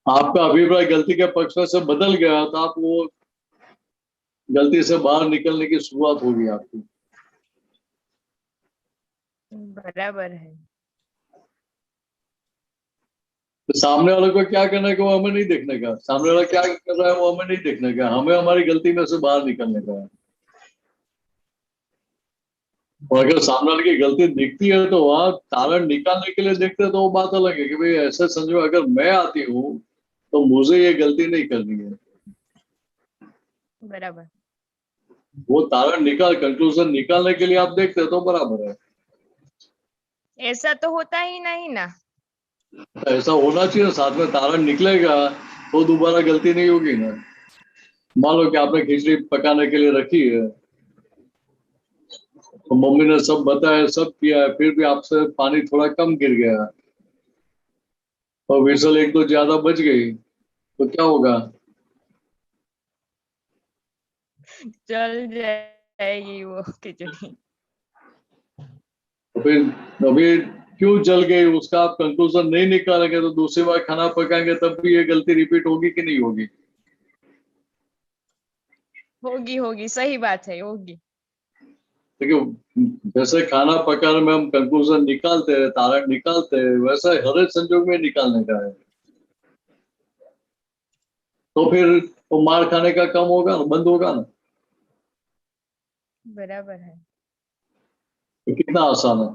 आपका अभिप्राय गलती के पक्ष में से बदल गया तो आप वो गलती से बाहर निकलने की शुरुआत होगी आपकी। बराबर है। तो सामने वाले को क्या करना है कि वो हमें नहीं देखने का, सामने वाला क्या कर रहा है वो हमें नहीं देखने का, हमें हमारी गलती में से बाहर निकलने का है। और अगर सामने वाले की गलती दिखती है तो वहां कारण निकालने के लिए देखते हैं तो वो बात अलग है कि भाई ऐसे समझो अगर मैं आती हूँ तो मुझे ये गलती नहीं करनी है। बराबर। वो तारण निकाल कंक्लूजन निकालने के लिए आप देखते हैं तो बराबर है। ऐसा तो होता ही नहीं ना। ऐसा होना चाहिए, साथ में तारण निकलेगा तो दोबारा गलती नहीं होगी ना। मान लो कि आपने खिचड़ी पकाने के लिए रखी है तो मम्मी ने सब बताया सब किया है फिर भी आपसे पानी थोड़ा कम गिर गया और विसल एक दो ज्यादा बच गई तो क्या होगा? जल जाएगी वो खिचड़ी। तो फिर अभी क्यों जल गई उसका आप कंक्लूजन नहीं निकालेंगे तो दूसरी बार खाना पकाएंगे तब भी ये गलती रिपीट होगी कि नहीं होगी? होगी होगी, सही बात है, होगी। देखिए जैसे खाना पकाने में हम कंक्लूजन निकालते हैं तारण निकालते हैं वैसा हर एक संजोग में निकालने का है। तो फिर वो मार खाने का कम होगा ना, बंद होगा ना। बराबर है। तो कितना आसान है।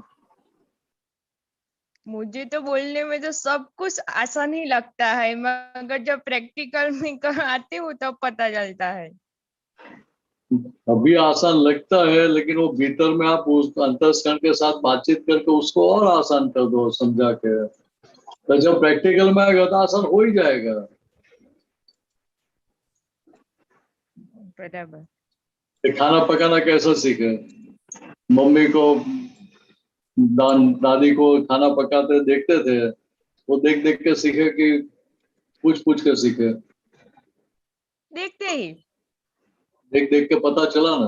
मुझे तो बोलने में तो सब कुछ आसान ही लगता है मगर जब प्रैक्टिकल में आती हूँ तब पता चलता है। अभी आसान लगता है लेकिन वो भीतर में आप उस अंतस्करण के साथ बातचीत करके उसको और आसान कर दो समझा के, तो जब प्रैक्टिकल में आएगा तो आसान हो ही जाएगा। बराबर। कि खाना पकाना कैसे सीखे? मम्मी को दादी को खाना पकाते देखते थे, वो देख देख के सीखे कि पूछ पूछ के सीखे? देखते ही। देख देख के पता चला ना।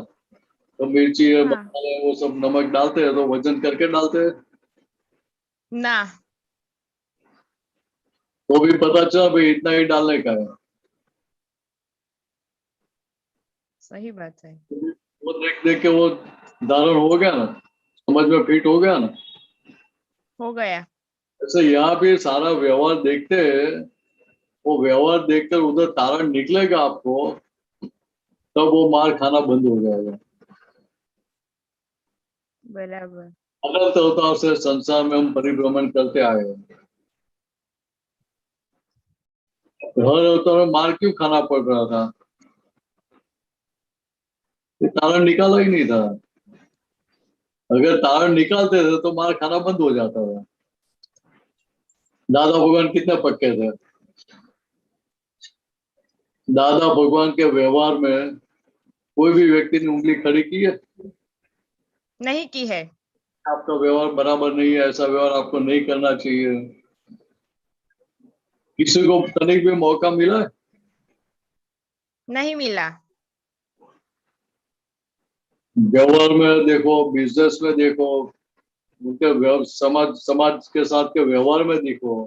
तो मिर्ची है हाँ। मसाले है, वो सब नमक डालते हैं तो वजन करके डालते हैं ना। तो भी पता चला भाई इतना ही डालने का है। सही बात है। वो देख देख के वो धारण हो गया ना, समझ में फिट हो गया ना। हो गया। ऐसे यहाँ भी सारा व्यवहार देखते हैं, वो व्यवहार देखकर उधर तारण निकलेगा आपको तब वो मार खाना बंद हो जाएगा। बराबर। अनंत अवतार से संसार में हम परिभ्रमण करते आए हैं, हर अवतार में मार क्यों खाना पड़ रहा था? ये तारण निकाला ही नहीं था। अगर तारण निकालते थे तो मार खाना बंद हो जाता था। दादा भगवान कितने पक्के थे? दादा भगवान के व्यवहार में कोई भी व्यक्ति ने उंगली खड़ी की है? नहीं की है। आपका व्यवहार बराबर नहीं है, ऐसा व्यवहार आपको नहीं करना चाहिए। किसी को तनिक भी मौका मिला है? नहीं मिला। व्यवहार में देखो, बिजनेस में देखो, उनके समाज समाज के साथ के व्यवहार में देखो,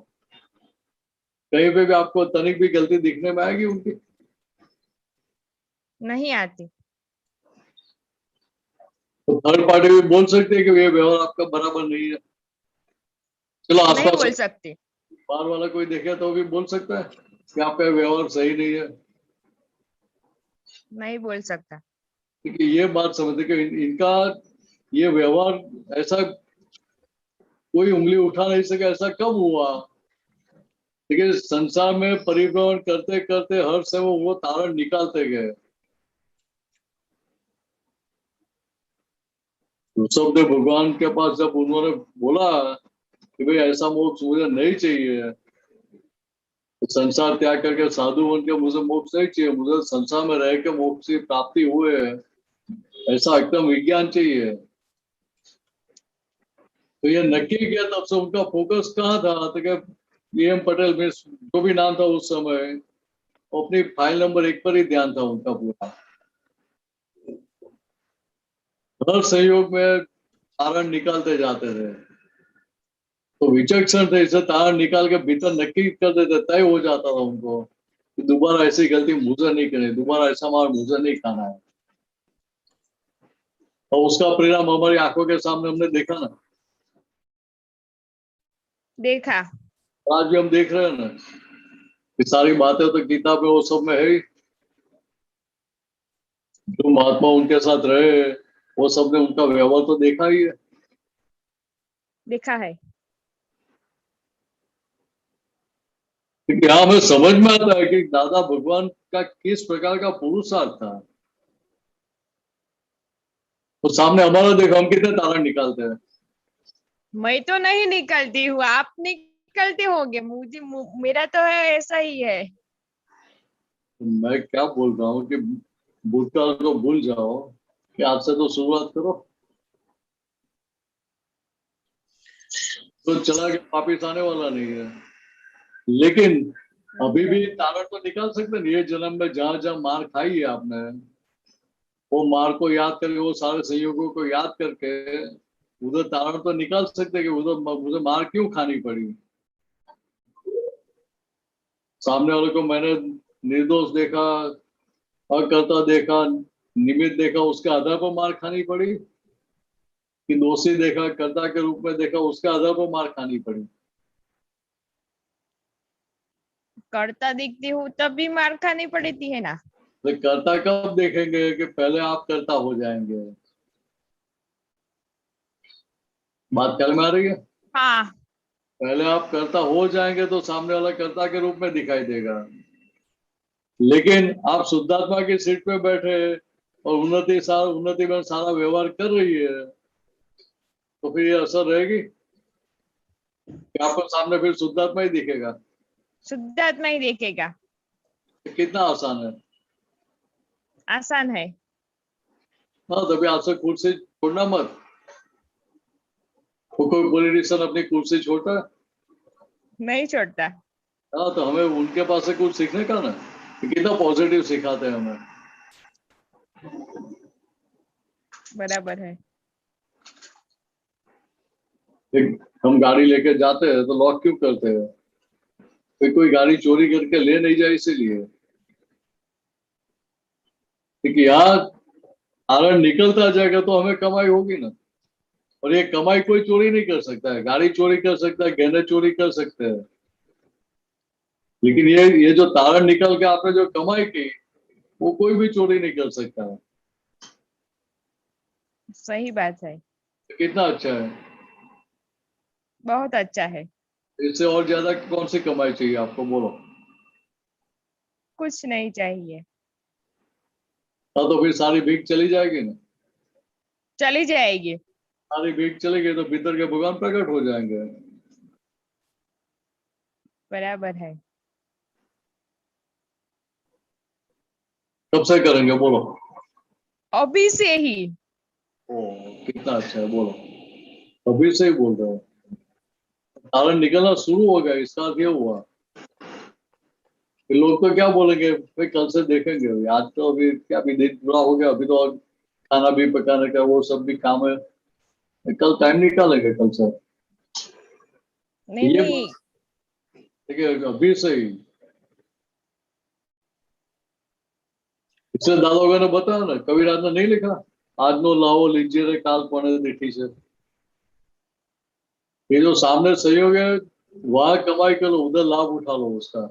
कहीं पे भी आपको तनिक भी गलती दिखने में आएगी उनकी? नहीं आती। तो थर्ड पार्टी भी बोल सकते हैं कि ये व्यवहार आपका बराबर नहीं है। चलो नहीं आसपास बोल सकती। बाहर वाला कोई देखे तो भी बोल सकता है कि आपका व्यवहार सही नहीं है। नहीं बोल सकता। क्योंकि ये बात समझते कि इनका ये व्यवहार ऐसा कोई उंगली उठा नहीं सके, ऐसा कब हुआ? देखिए संसार में परिभ्रमण करते करते हर से वो तारण निकालते गए। ऋषभदेव भगवान के पास जब उन्होंने बोला कि भाई ऐसा मोक्ष मुझे नहीं चाहिए, संसार त्याग करके साधु बन के मुझे मोक्ष नहीं चाहिए, मुझे संसार में रह के मोक्ष की प्राप्ति हुए, ऐसा एकदम विज्ञान चाहिए। तो ये नक्की किया तब से उनका फोकस कहाँ था, तो क्या एम पटेल में जो भी नाम था उस समय, अपनी फाइल नंबर 1 पर ही ध्यान था उनका पूरा। हर संयोग में तारण निकालते जाते थे, तो विचक्षण थे, इसे तारण निकाल के भीतर नक्की कर देते, तय हो जाता था उनको कि दोबारा ऐसी गलती मुझे नहीं करनी, दोबारा ऐसा मार मुझे नहीं खाना है। और उसका परिणाम हमारी आंखों के सामने हमने देखा ना, देखा। आज भी हम देख रहे हैं ना, कि सारी बातें तो किताब में वो सब में है ही। जो महात्मा उनके साथ रहे वो सब ने उनका व्यवहार तो देखा ही है। देखा है। क्योंकि यहाँ हमें समझ में आता है कि दादा भगवान का किस प्रकार का पुरुषार्थ था। तो सामने हमारा देखो, हम कितने तारण निकालते हैं। मैं तो नहीं निकलती हूँ, आप निकलते होंगे, मुझे मेरा तो है ऐसा ही है। तो मैं क्या बोल रहा हूँ कि भूतकाल को भूल जाओ, कि आज से तो शुरुआत करो। तो चला के वापिस आने वाला नहीं है, लेकिन अभी भी तारण तो निकाल सकते हैं। ये जन्म में जहां जहां मार खाई है आपने, वो मार को याद करके, वो सारे संयोगों को याद करके उधर तारण तो निकाल सकते हैं कि उधर मुझे मार क्यों खानी पड़ी। सामने वाले को मैंने निर्दोष देखा, अकर्ता देखा, निमित्त देखा, उसके आधार पर मार खानी पड़ी, कि दोषी देखा, कर्ता के रूप में देखा, उसके आधार पर मार खानी पड़ी। करता दिखती हूँ तब भी मार खानी पड़ती है ना। तो कर्ता कब देखेंगे, कि पहले आप कर्ता हो जाएंगे। बात ख्याल में आ रही है? हाँ। पहले आप कर्ता हो जाएंगे तो सामने वाला कर्ता के रूप में दिखाई देगा। लेकिन आप शुद्धात्मा की सीट पे बैठे और उन्नति में सारा व्यवहार कर रही है, तो फिर ये असर रहेगी कि आपको सामने फिर शुद्धात्मा ही दिखेगा। शुद्धात्मा ही देखेगा। कितना आसान है। आसान है। हाँ, तभी आपसे कुर्सी छोड़ना मत। कोई पॉलिटिशियन अपनी कुर्सी छोड़ता है? नहीं छोड़ता। हाँ, तो हमें उनके पास से कुछ सीखने का ना, कितना पॉजिटिव सिखाते हैं हमें। बराबर है। हम गाड़ी लेके जाते हैं तो लॉक क्यों करते हैं? कोई गाड़ी चोरी करके ले नहीं जाए इसीलिए। क्योंकि यहाँ तारण निकलता जाएगा तो हमें कमाई होगी ना। और ये कमाई कोई चोरी नहीं कर सकता है। गाड़ी चोरी कर सकता है, गहने चोरी कर सकते हैं, लेकिन ये जो तारण निकल के आपने जो कमाई की, वो कोई भी चोरी नहीं कर सकता है। सही बात है। कितना अच्छा है। बहुत अच्छा है। इससे और ज्यादा कौन सी कमाई चाहिए आपको, बोलो। कुछ नहीं चाहिए। हाँ, तो फिर सारी भीख चली जाएगी ना। चली जाएगी। सारी भीख चली गई तो भीतर के भगवान प्रकट हो जाएंगे। बराबर है। कब से करेंगे, बोलो। अभी से ही। ओ, कितना अच्छा है, बोलो। अभी से ही बोल रहे हो। तारण निकलना शुरू हो गया, इसका अर्थ ये हुआ। लोग तो क्या बोलेंगे, भाई कल से देखेंगे, भाई आज तो अभी क्या, अभी दिन पूरा हो गया, अभी तो और खाना भी पकाने का वो सब भी काम है, कल टाइम निकालेंगे कल से। नहीं ये नहीं। ठीक है, अभी से ही। इससे दादाओं ने बताया ना, कबीरदास ने नहीं लिखा, आज नो लाओ लीजिए रे काल पौने दिठी से। ये जो सामने सहयोग है, वहां कमाई करो, उधर लाभ उठा लो उसका।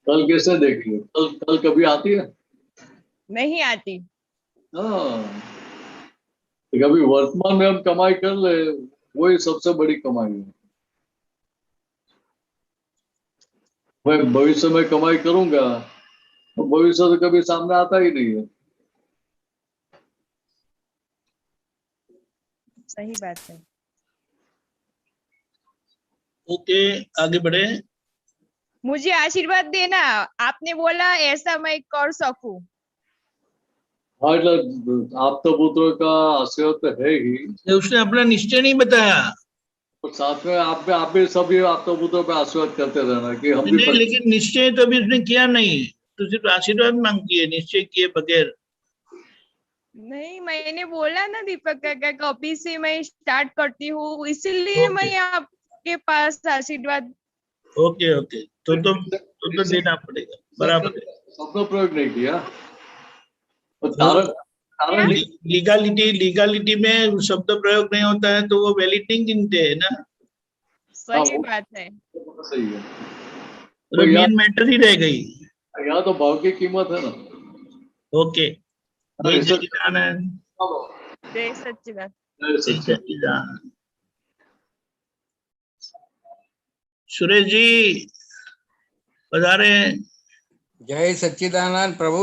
कल कैसे देखिए, कल कल कभी आती है? नहीं आती। हाँ, तो कभी वर्तमान में हम कमाई कर ले, वही सबसे बड़ी कमाई है। मैं भविष्य में कमाई करूंगा, तो भविष्य तो कभी सामने आता ही नहीं है। सही बात है। ओके, आगे बढ़े। मुझे आशीर्वाद देना, आपने बोला ऐसा मैं कर सकूं। हाँ એટલે આપતા का आशीर्वाद तो है ही, तो उसने अपना निश्चय नहीं बताया। और साथ में आप भी सभी आपता पुत्रों पे आशीर्वाद करते रहना कि हम भी नहीं, लेकिन निश्चय तो अभी उसने किया नहीं, तो सिर्फ आशीर्वाद मांगती है निश्चय किए बगैर। नहीं, मैंने बोला ना दीपक काका कि अभी से मैं स्टार्ट करती हूँ, इसीलिए ओके मैं आपके पास आशीर्वाद। ओके ओके, तो देना पड़ेगा बराबर है। शब्द प्रयोग नहीं किया, और वो कारण लीगालिटी में शब्द प्रयोग नहीं होता है तो वो वैलिड नहीं गिनते है ना, सही बात है। सही है। तो मेन मैटर ही रह गई। यहाँ तो भाव की कीमत है ना। ओके, जय सच्चिदानंद, जय सच्चिदानंद। जय जय सच्चिदानंद। सच्चिदानंद। सुरेश जी पधारे। जय सच्चिदानंद प्रभु।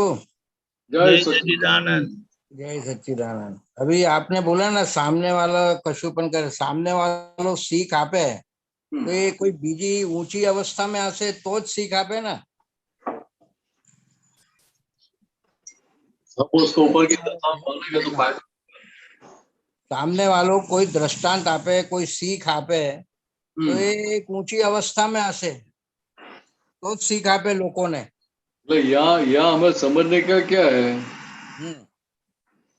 जय जय सच्चिदानंद। सच्चिदानंद। जय सच्चिदानंद। अभी आपने बोला ना सामने वाला कशुपन करे, सामने वालों सीख आपे, तो ये कोई बीजी ऊंची अवस्था में आसे तो ज सीख आपे ना। सब उसको ऊपर की तरफ बोलेंगे तो फायदा। सामने वालों कोई दृष्टांत आपे, कोई सीख आपे, तो ये एक ऊंची अवस्था में आसे तो ज सीख आपे लोगों ने। यहाँ हमें समझने का क्या है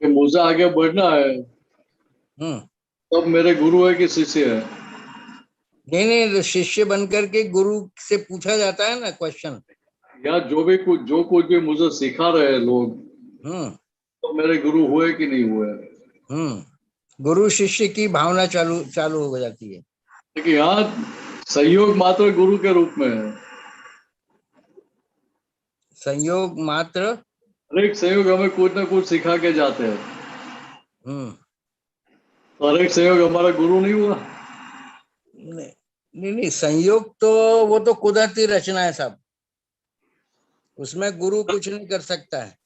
कि मुझे आगे बढ़ना है, तब मेरे गुरु है कि शिष्य है? नहीं, तो शिष्य बनकर के गुरु से पूछा जाता है ना क्वेश्चन। या जो कुछ भी मुझे सिखा रहे हैं लोग, तो मेरे गुरु हुए कि नहीं हुए? गुरु शिष्य की भावना चालू हो जाती है। लेकिन यहाँ सहयोग मात्र गुरु के रूप में है। संयोग मात्र, हर एक सहयोग हमें कुछ ना कुछ सिखा के जाते हैं। तो हर एक सहयोग हमारा गुरु नहीं हुआ। नहीं, संयोग तो वो तो कुदरती रचना है सब, उसमें गुरु कुछ नहीं कर सकता है।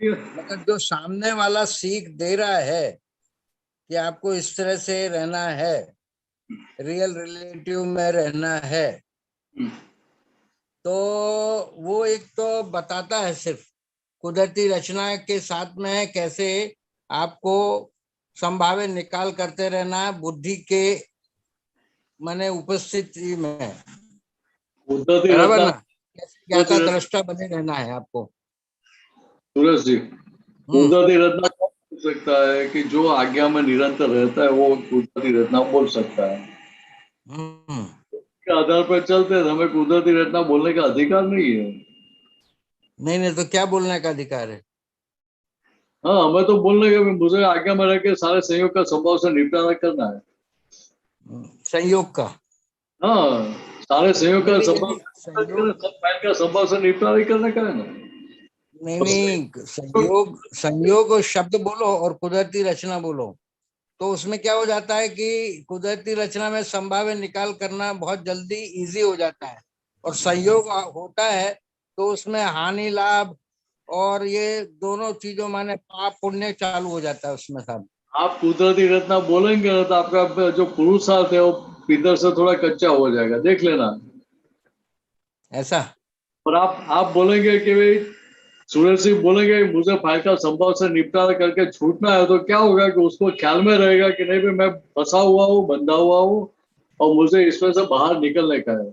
मगर जो सामने वाला सीख दे रहा है कि आपको इस तरह से रहना है, रियल रिलेटिव में रहना है, तो वो एक तो बताता है सिर्फ कुदरती रचना के साथ में कैसे आपको संभावे निकाल करते रहना है बुद्धि के माने उपस्थिति में, बराबर ना, कैसे ज्ञाता दृष्टा बने रहना है आपको। सूरज जी, कुदरती रत्ना कौन बोल सकता है कि जो आज्ञा में निरंतर रहता है वो कुदरती रत्ना बोल सकता है? के आधार पर चलते हैं, हमें कुदरती रत्ना बोलने का अधिकार नहीं है। नहीं, तो क्या बोलने का अधिकार है? हाँ, हमें तो बोलने का, मुझे आज्ञा में रह के सारे संयोग का स्वभाव से निपटारा करना है। संयोग का, हाँ, सारे संयोग का संयोग, स्वभाव से निपटारा करने का है ना। नहीं, संयोग शब्द बोलो और कुदरती रचना बोलो, तो उसमें क्या हो जाता है कि कुदरती रचना में संभाव्य निकाल करना बहुत जल्दी इजी हो जाता है, और संयोग होता है तो उसमें हानि लाभ और ये दोनों चीजों माने पाप पुण्य चालू हो जाता है उसमें सब। आप कुदरती रत्ना बोलेंगे तो आपका जो पुरुषार्थ है वो भीतर से थोड़ा कच्चा हो जाएगा, देख लेना ऐसा। और आप बोलेंगे कि भाई सूरज सिंह बोलेंगे मुझे फाइल का संभव से निपटारा करके छूटना है, तो क्या होगा कि उसको ख्याल में रहेगा कि नहीं भाई मैं फंसा हुआ हूँ, बंधा हुआ हूँ और मुझे इसमें से बाहर निकलने का है।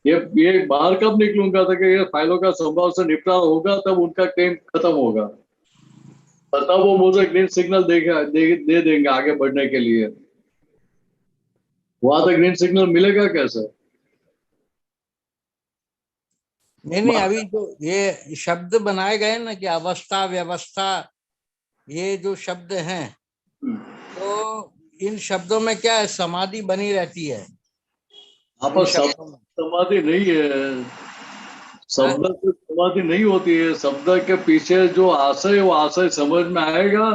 ये बाहर कब निकलूंगा था कि ये फाइलों का संभव से निपटारा होगा, तब उनका क्लेम खत्म होगा, तब वो मुझे ग्रीन सिग्नल दे देंगे आगे बढ़ने के लिए। वहां तक ग्रीन सिग्नल मिलेगा कैसे? नहीं, अभी जो ये शब्द बनाए गए ना कि अवस्था व्यवस्था, ये जो शब्द हैं, तो इन शब्दों में क्या है, समाधि बनी रहती है। समाधि नहीं है, शब्द से समाधि नहीं होती है। शब्द के पीछे जो आशय, वो आशय समझ में आएगा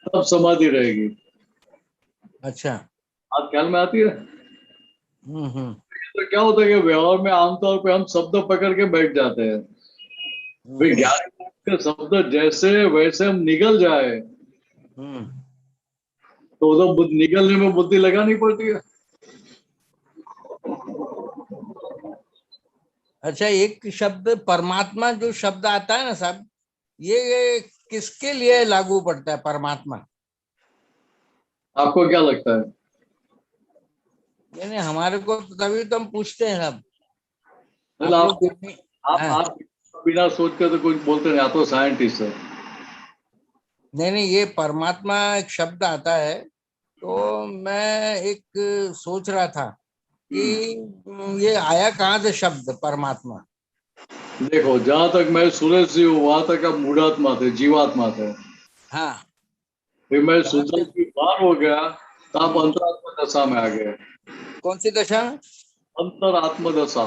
तब समाधि रहेगी। अच्छा, आप ख्याल में आती है? तो क्या होता है कि व्यवहार में आमतौर पे हम शब्द पकड़ के बैठ जाते हैं। विज्ञान के शब्द जैसे वैसे हम निकल जाए तो निकलने में बुद्धि लगानी पड़ती है। अच्छा, एक शब्द परमात्मा जो शब्द आता है ना साहब, ये किसके लिए लागू पड़ता है परमात्मा? आपको क्या लगता है? यानी हमारे को तो तभी तो हम पूछते हैं सब। मतलब आप आपको लोग हाँ, आप बिना सोच के तो कुछ बोलते नहीं, आप तो साइंटिस्ट है। नहीं ये परमात्मा एक शब्द आता है, तो मैं एक सोच रहा था कि ये आया कहाँ से शब्द परमात्मा? देखो, जहां तक मैं सूरज जी हूँ वहां तक आप मूढ़ात्मा थे, जीवात्मा थे। हाँ, फिर मैं वहां सूरज से की बाहर हो गया तो आप अंतरात्मा दशा में आ गए। कौन सी दशा? अंतरात्मा दशा,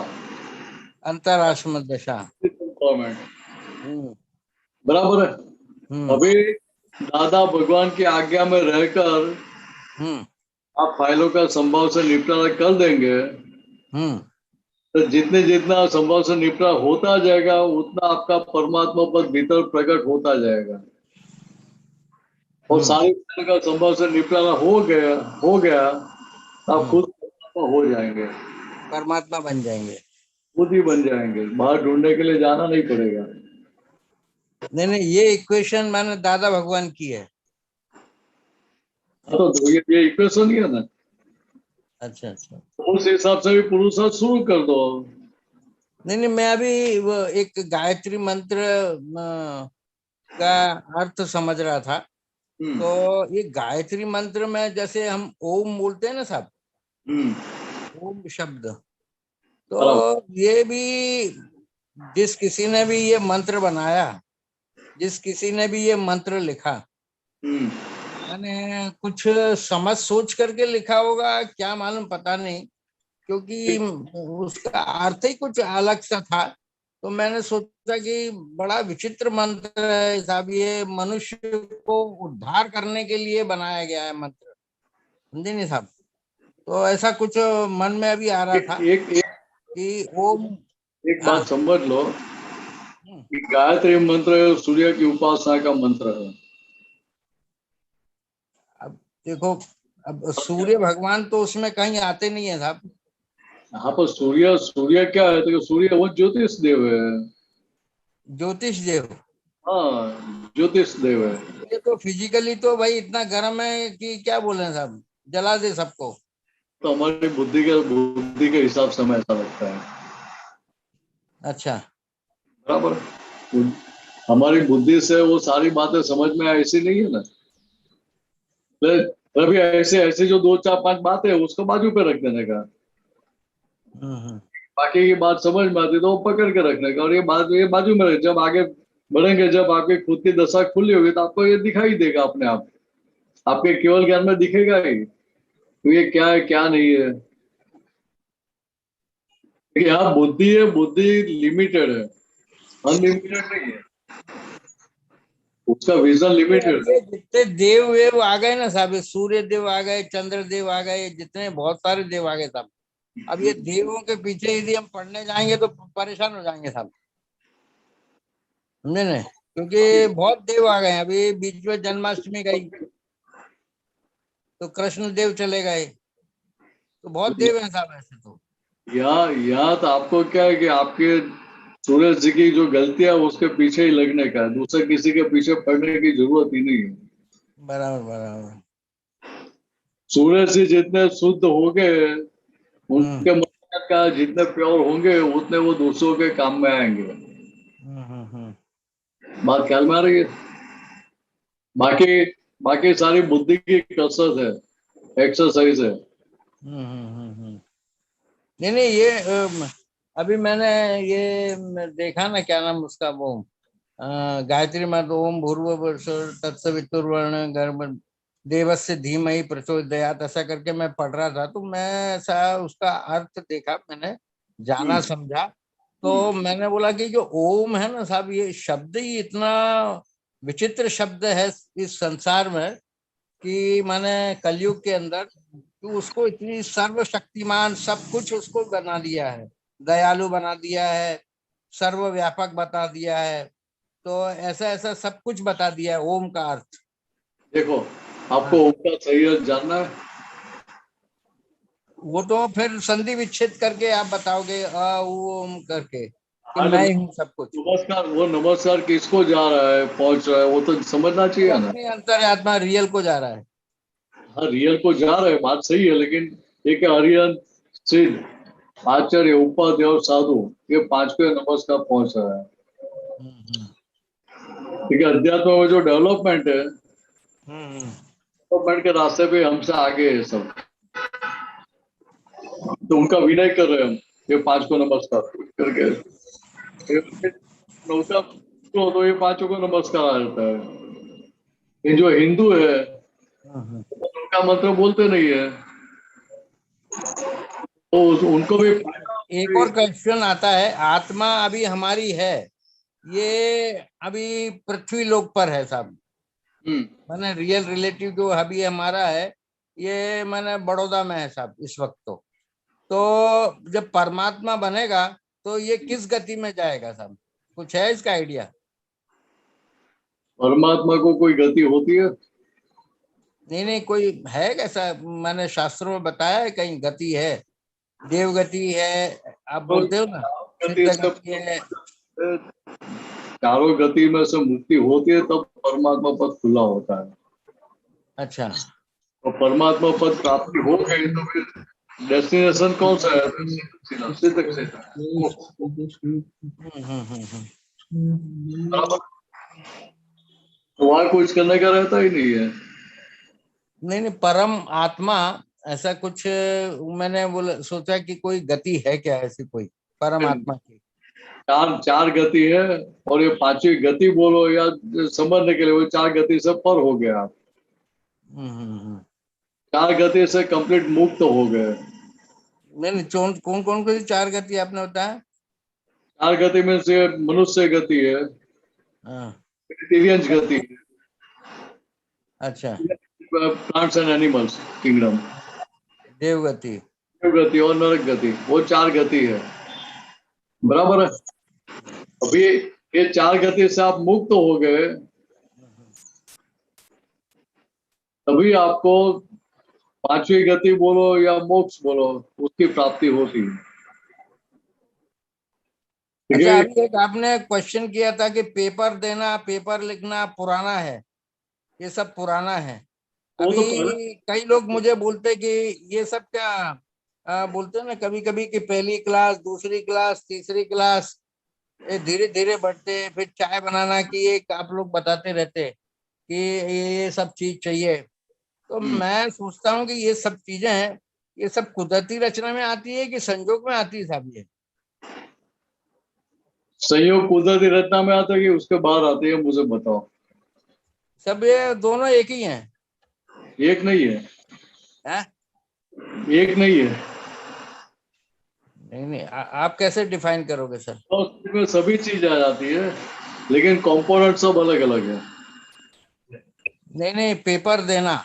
अंतराश्म दशा। गवर्नमेंट, हम्म बराबर है। हम्म अभी दादा भगवान की आज्ञा में रहकर हम्म आप फाइलों का संभव से निपटारा कर देंगे, हम्म तो जितने जितना संभव से निपटारा होता जाएगा उतना आपका परमात्मा पद भीतर प्रकट होता जाएगा। और सारी फाइलों का संभव से निपटारा हो गया तो आप खुद परमात्मा हो जाएंगे, परमात्मा बन जाएंगे। खुद ही बन जाएंगे, बाहर ढूंढने के लिए जाना नहीं पड़ेगा। नहीं ये इक्वेशन मैंने दादा भगवान की है। हाँ, तो ये इक्वेशन ही है ना। अच्छा अच्छा। तो उस हिसाब से भी पुरुषार्थ शुरू कर दो। नहीं मैं अभी वो एक गायत्री मंत्र का अर्थ समझ रहा था। हम्म, तो ये गायत्री मंत्र में जैसे हम ओम बोलते हैं ना साहब, हम्म, ओम शब्द, बराबर। तो ये भी जिस किसी ने भी ये मंत्र बनाया, जिस किसी ने भी ये मंत्र लिखा, हम्म, मैंने कुछ समझ सोच करके लिखा होगा, क्या मालूम, पता नहीं, क्योंकि उसका अर्थ ही कुछ अलग सा था। तो मैंने सोचा कि बड़ा विचित्र मंत्र है साहब, ये मनुष्य को उद्धार करने के लिए बनाया गया है मंत्र, समझे नहीं साहब? तो ऐसा कुछ मन में अभी आ रहा एक था एक एक, कि ओम। एक हाँ, बात समझ लो कि गायत्री मंत्र सूर्य की उपासना का मंत्र है। अब देखो, अब सूर्य भगवान तो उसमें कहीं आते नहीं है साहब। यहाँ पर सूर्य सूर्य क्या है, तो सूर्य वो ज्योतिष देव है। ज्योतिष देव, हाँ, ज्योतिष देव है। ये तो फिजिकली तो भाई इतना गर्म है कि क्या बोले साहब, जला दे सबको। तो हमारी बुद्धि के हिसाब से हमें ऐसा लगता है, अच्छा। बराबर। हमारी बुद्धि से वो सारी बातें समझ में आए ऐसी नहीं है ना। अभी ऐसे ऐसे जो दो चार पांच बातें है उसको बाजू पे रख देने का, हम्म बाकी की बात समझ में आती तो वो पकड़ के रखने का, और ये बाजू में रख। जब आगे बढ़ेंगे, जब आपकी खुद की दशा खुली होगी तो आपको ये दिखाई देगा अपने आप, आपके केवल ज्ञान में दिखेगा ही तो ये क्या है क्या नहीं है। देखिए, यहाँ बुद्धि है, बुद्धि लिमिटेड है, अनलिमिटेड नहीं है, उसका विजन लिमिटेड है। ये जितने देव वेव आ गए ना साहब, ये सूर्य देव आ गए, चंद्र देव आ गए, जितने बहुत सारे देव आ गए साहब, अब ये देवों के पीछे यदि हम पढ़ने जाएंगे तो परेशान हो जाएंगे साहब, समझे ना? क्योंकि बहुत देव आ गए हैं। अभी बीच में जन्माष्टमी गई तो कृष्ण देव चले गए, तो बहुत देव हैं साहब ऐसे तो। यहाँ तो आपको क्या है कि आपके सूरज जी की जो गलतियां उसके पीछे ही लगने का है, दूसरे किसी के पीछे पड़ने की जरूरत ही नहीं है। बराबर बराबर। सूरज जी जितने शुद्ध होंगे, हम्म उनके मन का जितने प्योर होंगे उतने वो दूसरों के काम में आएंगे। हम्म। बात ख्याल में आ रही है? बाकी बाकी सारी बुद्धि की कसरत है, एक्सरसाइज है। नहीं ये अभी मैंने ये देखा ना, क्या नाम उसका, वो गायत्री मंत्र, ओम भूर्भुवस्सुः तत्सवितुर्वरेण्यं भर्गो देवस्य धीमहि प्रचोदयात्, ऐसा करके मैं पढ़ रहा था, तो मैं ऐसा उसका अर्थ देखा, मैंने जाना समझा। तो मैंने बोला कि जो ओम है ना साहब, ये शब्द ही इतना विचित्र शब्द है इस संसार में, कि मैंने कलयुग के अंदर कि उसको इतनी सर्वशक्तिमान सब कुछ उसको बना दिया है, दयालु बना दिया है, सर्वव्यापक बता दिया है, तो ऐसा ऐसा सब कुछ बता दिया है ओम का अर्थ। देखो, हाँ, आपको ओम का सही अर्थ जानना है। वो तो फिर संधि विच्छेद करके आप बताओगे, अ उ ओम करके। कि हाँ, मैं ही हूँ सब कुछ। नमस्कार, वो नमस्कार किसको जा रहा है, पहुंच रहा है, वो तो समझना चाहिए ना। अपनी अंतरात्मा रियल को जा रहा है। हाँ, रियल को जा रहा है, बात सही है, लेकिन एक हरिहर, सिद्ध, आचार्य, उपाध्याय और साधु, ये 5 पे नमस्कार पहुंच रहा है। ठीक है, अध्यात्म में जो डेवलपमेंट है, डेवलपमेंट के रास्ते पे हमसे आगे है सब, तो उनका विनय कर रहे हैं हम, ये 5 को नमस्कार करके। नौका तो ये 5 को नमस्कार आ जाता है। ये जो हिंदू है वो उनका मंत्र बोलते नहीं है, तो उनको भी एक और क्वेश्चन आता है, आत्मा अभी हमारी है, ये अभी पृथ्वी लोक पर है साहब, मैंने रियल रिलेटिव जो अभी हमारा है, ये मैंने बड़ौदा में है साहब इस वक्त। तो जब परमात्मा बनेगा तो ये किस गति में जाएगा साहब, कुछ है इसका आइडिया? परमात्मा को कोई गति होती है? नहीं नहीं, कोई है कैसा? मैंने शास्त्रों में बताया है कहीं गति है, देव गति है, आप बोलते हो ना, सिद्ध गति है। चारों गति में से मुक्ति होती है तब परमात्मा पद खुला होता है। अच्छा, तो परमात्मा पद प्राप्ति हो गई तो फिर डेस्टिनेशन कौन सा है? सिद्ध क्षेत्र। तो वहां कुछ करने का रहता ही नहीं है। नहीं नहीं, परम आत्मा ऐसा कुछ मैंने बोला, सोचा कि कोई गति है क्या ऐसी कोई परम आत्मा की? चार गति है, और ये 5वीं गति बोलो या समझने के लिए, वो 4 गति से पर हो गया आप। 4 गति से कंप्लीट मुक्त हो गए। नहीं, कौन कौन सी 4 गति आपने बताया? 4 गति में से मनुष्य गति है, वेजिटेरियंस गति है, अच्छा, प्लांट्स एंड एनिमल्स किंगडम, देव गति, देव गति और नरक गति, वो 4 गति है। बराबर है। अभी ये 4 गति से आप मुक्त हो गए, तभी आपको 5वीं गति बोलो या मोक्ष बोलो, उसकी प्राप्ति होती है। अच्छा, अभी एक आपने क्वेश्चन किया था कि पेपर देना, पेपर लिखना पुराना है, ये सब पुराना है। अभी कई लोग मुझे बोलते कि ये सब क्या बोलते हैं ना कभी कभी कि पहली क्लास, दूसरी क्लास, तीसरी क्लास, ये धीरे धीरे बढ़ते, फिर चाय बनाना की एक आप लोग बताते रहते कि ये सब चीज चाहिए। तो मैं सोचता हूँ कि ये सब चीजें हैं, ये सब कुदरती रचना में आती है कि संयोग में आती है साहब? ये संयोग कुदरती रचना में आता है कि उसके बाहर आती है, मुझे बताओ। सब ये दोनों एक ही हैं? एक नहीं है, एक नहीं है। नहीं नहीं, आप कैसे डिफाइन करोगे सर? तो उसमें सभी चीज आ जाती है, लेकिन कंपोनेंट सब अलग अलग है। नहीं नहीं, पेपर देना,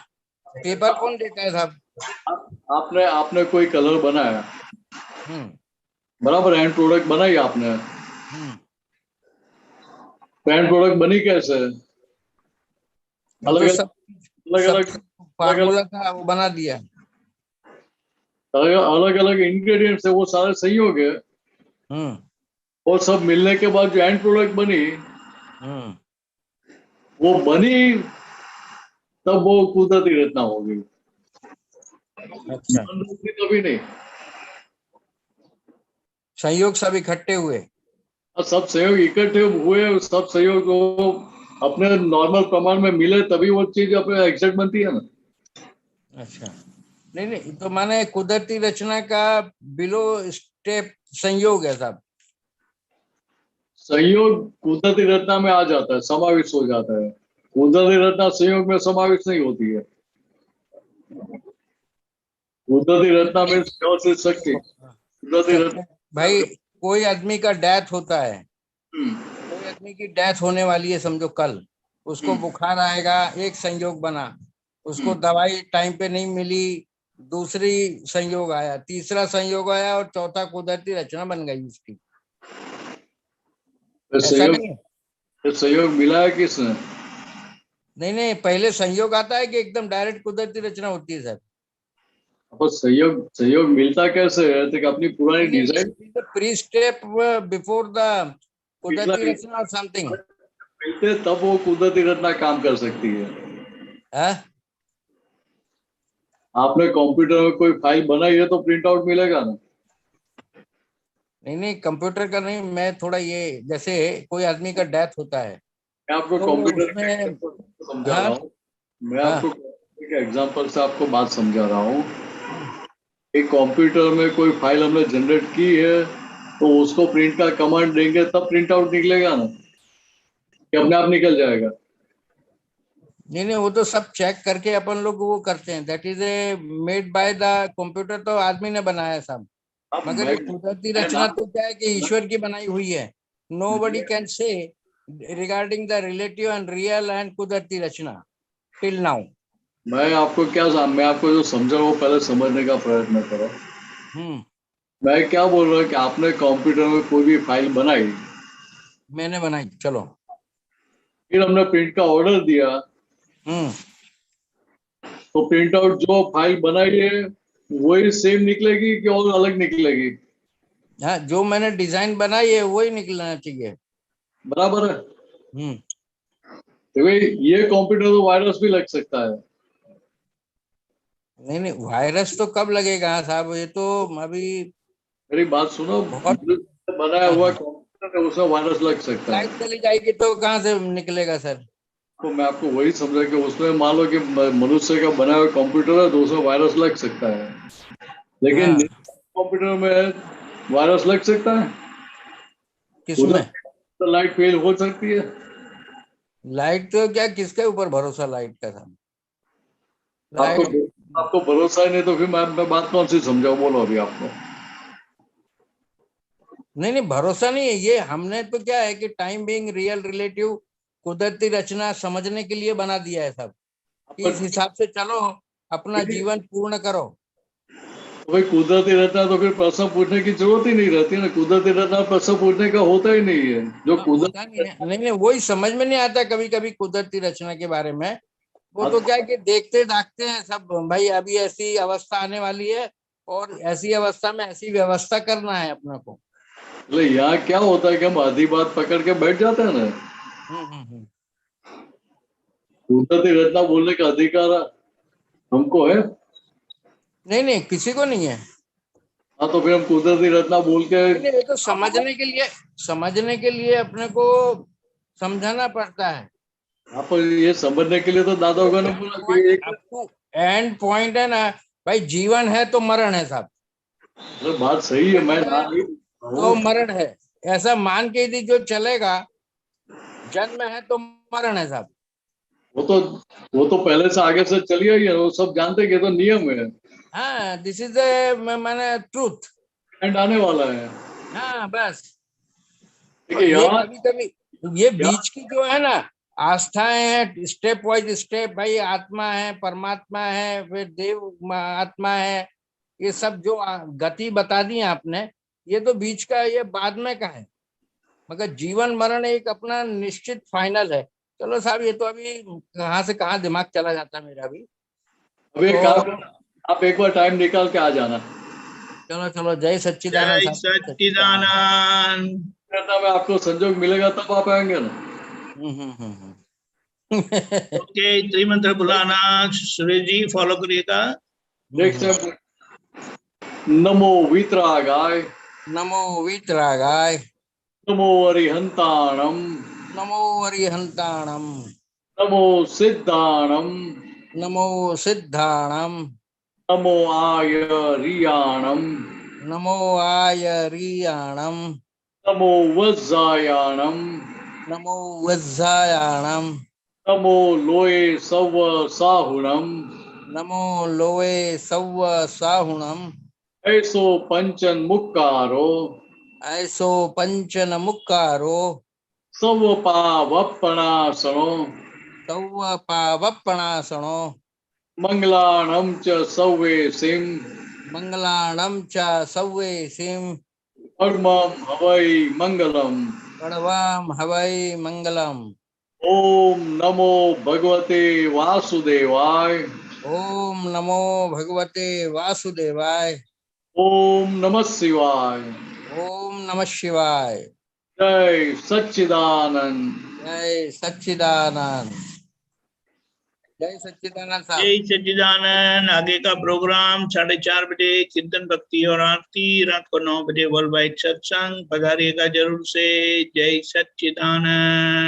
पेपर कौन देता है साहब? आपने कोई कलर बनाया, बराबर, एंड प्रोडक्ट बनाई आपने, एंड प्रोडक्ट बनी कैसे? अलग अलग फार्मूला था वो बना दिया, अलग अलग इंग्रेडिएंट्स है, वो सारे संयोग है, और सब मिलने के बाद जो एंड प्रोडक्ट बनी, वो बनी तब वो कुदरती रचना होगी। अच्छा, कभी नहीं। संयोग सब इकट्ठे हुए, सब संयोग इकट्ठे हुए, सब संयोग वो अपने नॉर्मल प्रमाण में मिले तभी वो चीज अपने एग्जैक्ट बनती है ना। अच्छा, नहीं नहीं, तो माने कुदरती रचना का बिलो स्टेप संयोग है साहब? संयोग कुदरती रचना में आ जाता है, समावेश हो जाता है। कुदरती रचना संयोग में समावेश नहीं होती है। कुदरती रचना में शक्ति, कुदरती रचना। भाई कोई आदमी का डेथ होता है, कोई आदमी की डेथ होने वाली है समझो कल, उसको बुखार आएगा, एक संयोग बना, उसको दवाई टाइम पे नहीं मिली, दूसरी संयोग आया, तीसरा संयोग आया, और चौथा कुदरती रचना बन गई उसकी। सहयोग मिला है किसने? नहीं नहीं, पहले संयोग आता है कि एकदम डायरेक्ट कुदरती रचना होती है सर? अब सहयोग मिलता कैसे है? तो कि अपनी पुरानी design pre step before the कुदरती रचना और समथिंग मिलते तब वो कुदरती रचना काम कर सकती है। है। आपने कंप्यूटर में कोई फाइल बनाई है तो प्रिंट आउट मिलेगा ना? नहीं कंप्यूटर का नहीं, मैं थोड़ा ये जैसे कोई आदमी का डेथ होता है मैं आपको तो कंप्यूटर उसमें समझा रहा हूँ। मैं हाँ। आपको एग्जांपल से आपको बात समझा रहा हूँ। एक कंप्यूटर में कोई फाइल हमने जनरेट की है तो उसको प्रिंट का कमांड देंगे तब प्रिंट आउट निकलेगा ना, कि अपने आप निकल जाएगा? नहीं वो तो सब चेक करके अपन लोग वो करते हैं, that is a made by the computer, तो आदमी ने बनाया सब। अब मगर ये कुदरती रचना तो क्या है कि ईश्वर की बनाई हुई है। Nobody can say regarding the relative and real and कुदरती रचना टिल नाउ। मैं आपको जो समझा वो पहले समझने का प्रयत्न करो। मैं क्या बोल रहा हूँ कि आपने कंप्यूटर में कोई भी फाइल बनाई, मैंने बनाई, चलो फिर हमने प्रिंट का ऑर्डर दिया, तो प्रिंट आउट जो फाइल बनाई है वही सेम निकलेगी कि और अलग निकलेगी? हाँ, जो मैंने डिजाइन बनाई है वही निकलना चाहिए। बराबर है। तो भाई ये कंप्यूटर तो वायरस भी लग सकता है। नहीं वायरस तो कब लगेगा साहब, ये तो अभी मेरी बात सुनो, बहुत बनाया हुआ कंप्यूटर है उसमें वायरस लग सकता है। लाइट चली जाएगी तो कहाँ से निकलेगा सर? तो मैं आपको वही समझा कि उसमें मान लो कि मनुष्य का बनाया हुआ कंप्यूटर है तो उसमें वायरस लग सकता है, लेकिन कंप्यूटर में वायरस लग सकता है? किसमें? तो लाइट फेल हो सकती है। लाइट तो क्या, किसके ऊपर भरोसा लाइट का था? आपको भरोसा ही नहीं तो फिर मैं बात कौन सी समझाऊं? बोलो अभी आपको। नहीं भरोसा नहीं है ये, हमने तो क्या है कि टाइम बीइंग रियल रिलेटिव कुदरती रचना समझने के लिए बना दिया है सब। इस हिसाब से चलो, अपना जीवन पूर्ण करो। तो भाई कुदरती रचना तो फिर प्रश्न पूछने की जरूरत ही नहीं रहती ना, कुदरती रचना प्रश्न पूछने का होता ही नहीं है। जो होता नहीं, वही समझ में नहीं आता कभी कभी कुदरती रचना के बारे में। वो तो क्या है कि देखते दाखते हैं सब, भाई अभी ऐसी अवस्था आने वाली है और ऐसी अवस्था में ऐसी व्यवस्था करना है अपने को। यहाँ क्या होता है कि हम आधी बात पकड़ के बैठ जाते हैं ना। कुदरती रचना बोलने का अधिकार हमको है? नहीं किसी को नहीं है। हाँ तो फिर हम कुदरती रचना बोल के नहीं, तो समझने के लिए अपने को समझाना पड़ता है। आप ये समझने के लिए तो दादा ने बोला कि एक एंड पॉइंट है ना भाई, जीवन है तो मरण है साहब। बात सही है, मैं तो मरण है ऐसा मान के यदि जो चलेगा, जन्म है तो मरण है साहब। वो तो पहले से आगे से चली आई है, वो सब जानते कि तो नियम है। हाँ, दिस इज मैंने ट्रूथ एंड आने वाला है। हाँ बस। ये कभी ये बीच की जो है ना आस्थाएं हैं, स्टेप वाइज स्टेप, भाई आत्मा है, परमात्मा है, फिर देव आत्मा है, ये सब जो गति बता दी आपने, ये तो बीच का, ये बाद में का है। मगर जीवन मरण एक अपना निश्चित फाइनल है। चलो साहब, ये तो अभी कहाँ से कहाँ दिमाग चला जाता है मेरा भी। अभी आप एक बार टाइम निकाल के आ जाना। चलो जय सच्चिदानंद। जय सच्चिदानंद। में आपको संजोग मिलेगा तब आप आएंगे ना। ओके, त्रिमंत्र बुलाना सुरेश जी फॉलो करिएगा। नमो वीतरागाय, नमो वीतरागाय, नमो अरिहंताणम, नमो अरिहंताणम, नमो सिद्धाणम, नमो सिद्धाणम, नमो आयरियाणम, नमो आयरियाणम, नमो वज्जायाणम, नमो वज्जायाणम, नमो लोये सव साहुणम, नमो लोये सव साहुणम, ऐसो पंचन मुक्कारो, ऐसो पंचन मुक्कारो, सव पावपणासनो, सव पावपणासनो, मंगलाणम च सवे सिम, मंगलाणम च सवे सिम, परमं हवै मंगलम, प्रणवाम हवै मंगलम। ओम नमो भगवते वासुदेवाय, ओम नमो भगवते वासुदेवाय। ओम नमः शिवाय। ओम नमः शिवाय। जय सच्चिदानंद। जय सच्चिदानंद। जय सच्चिदानंद साहब। जय सच्चिदानंद। आगे का प्रोग्राम 4:30 बजे कीर्तन भक्ति और आरती, रात को 9 बजे वर्ल्ड वाइड सत्संग। पधारिएगा जरूर से। जय सच्चिदानंद।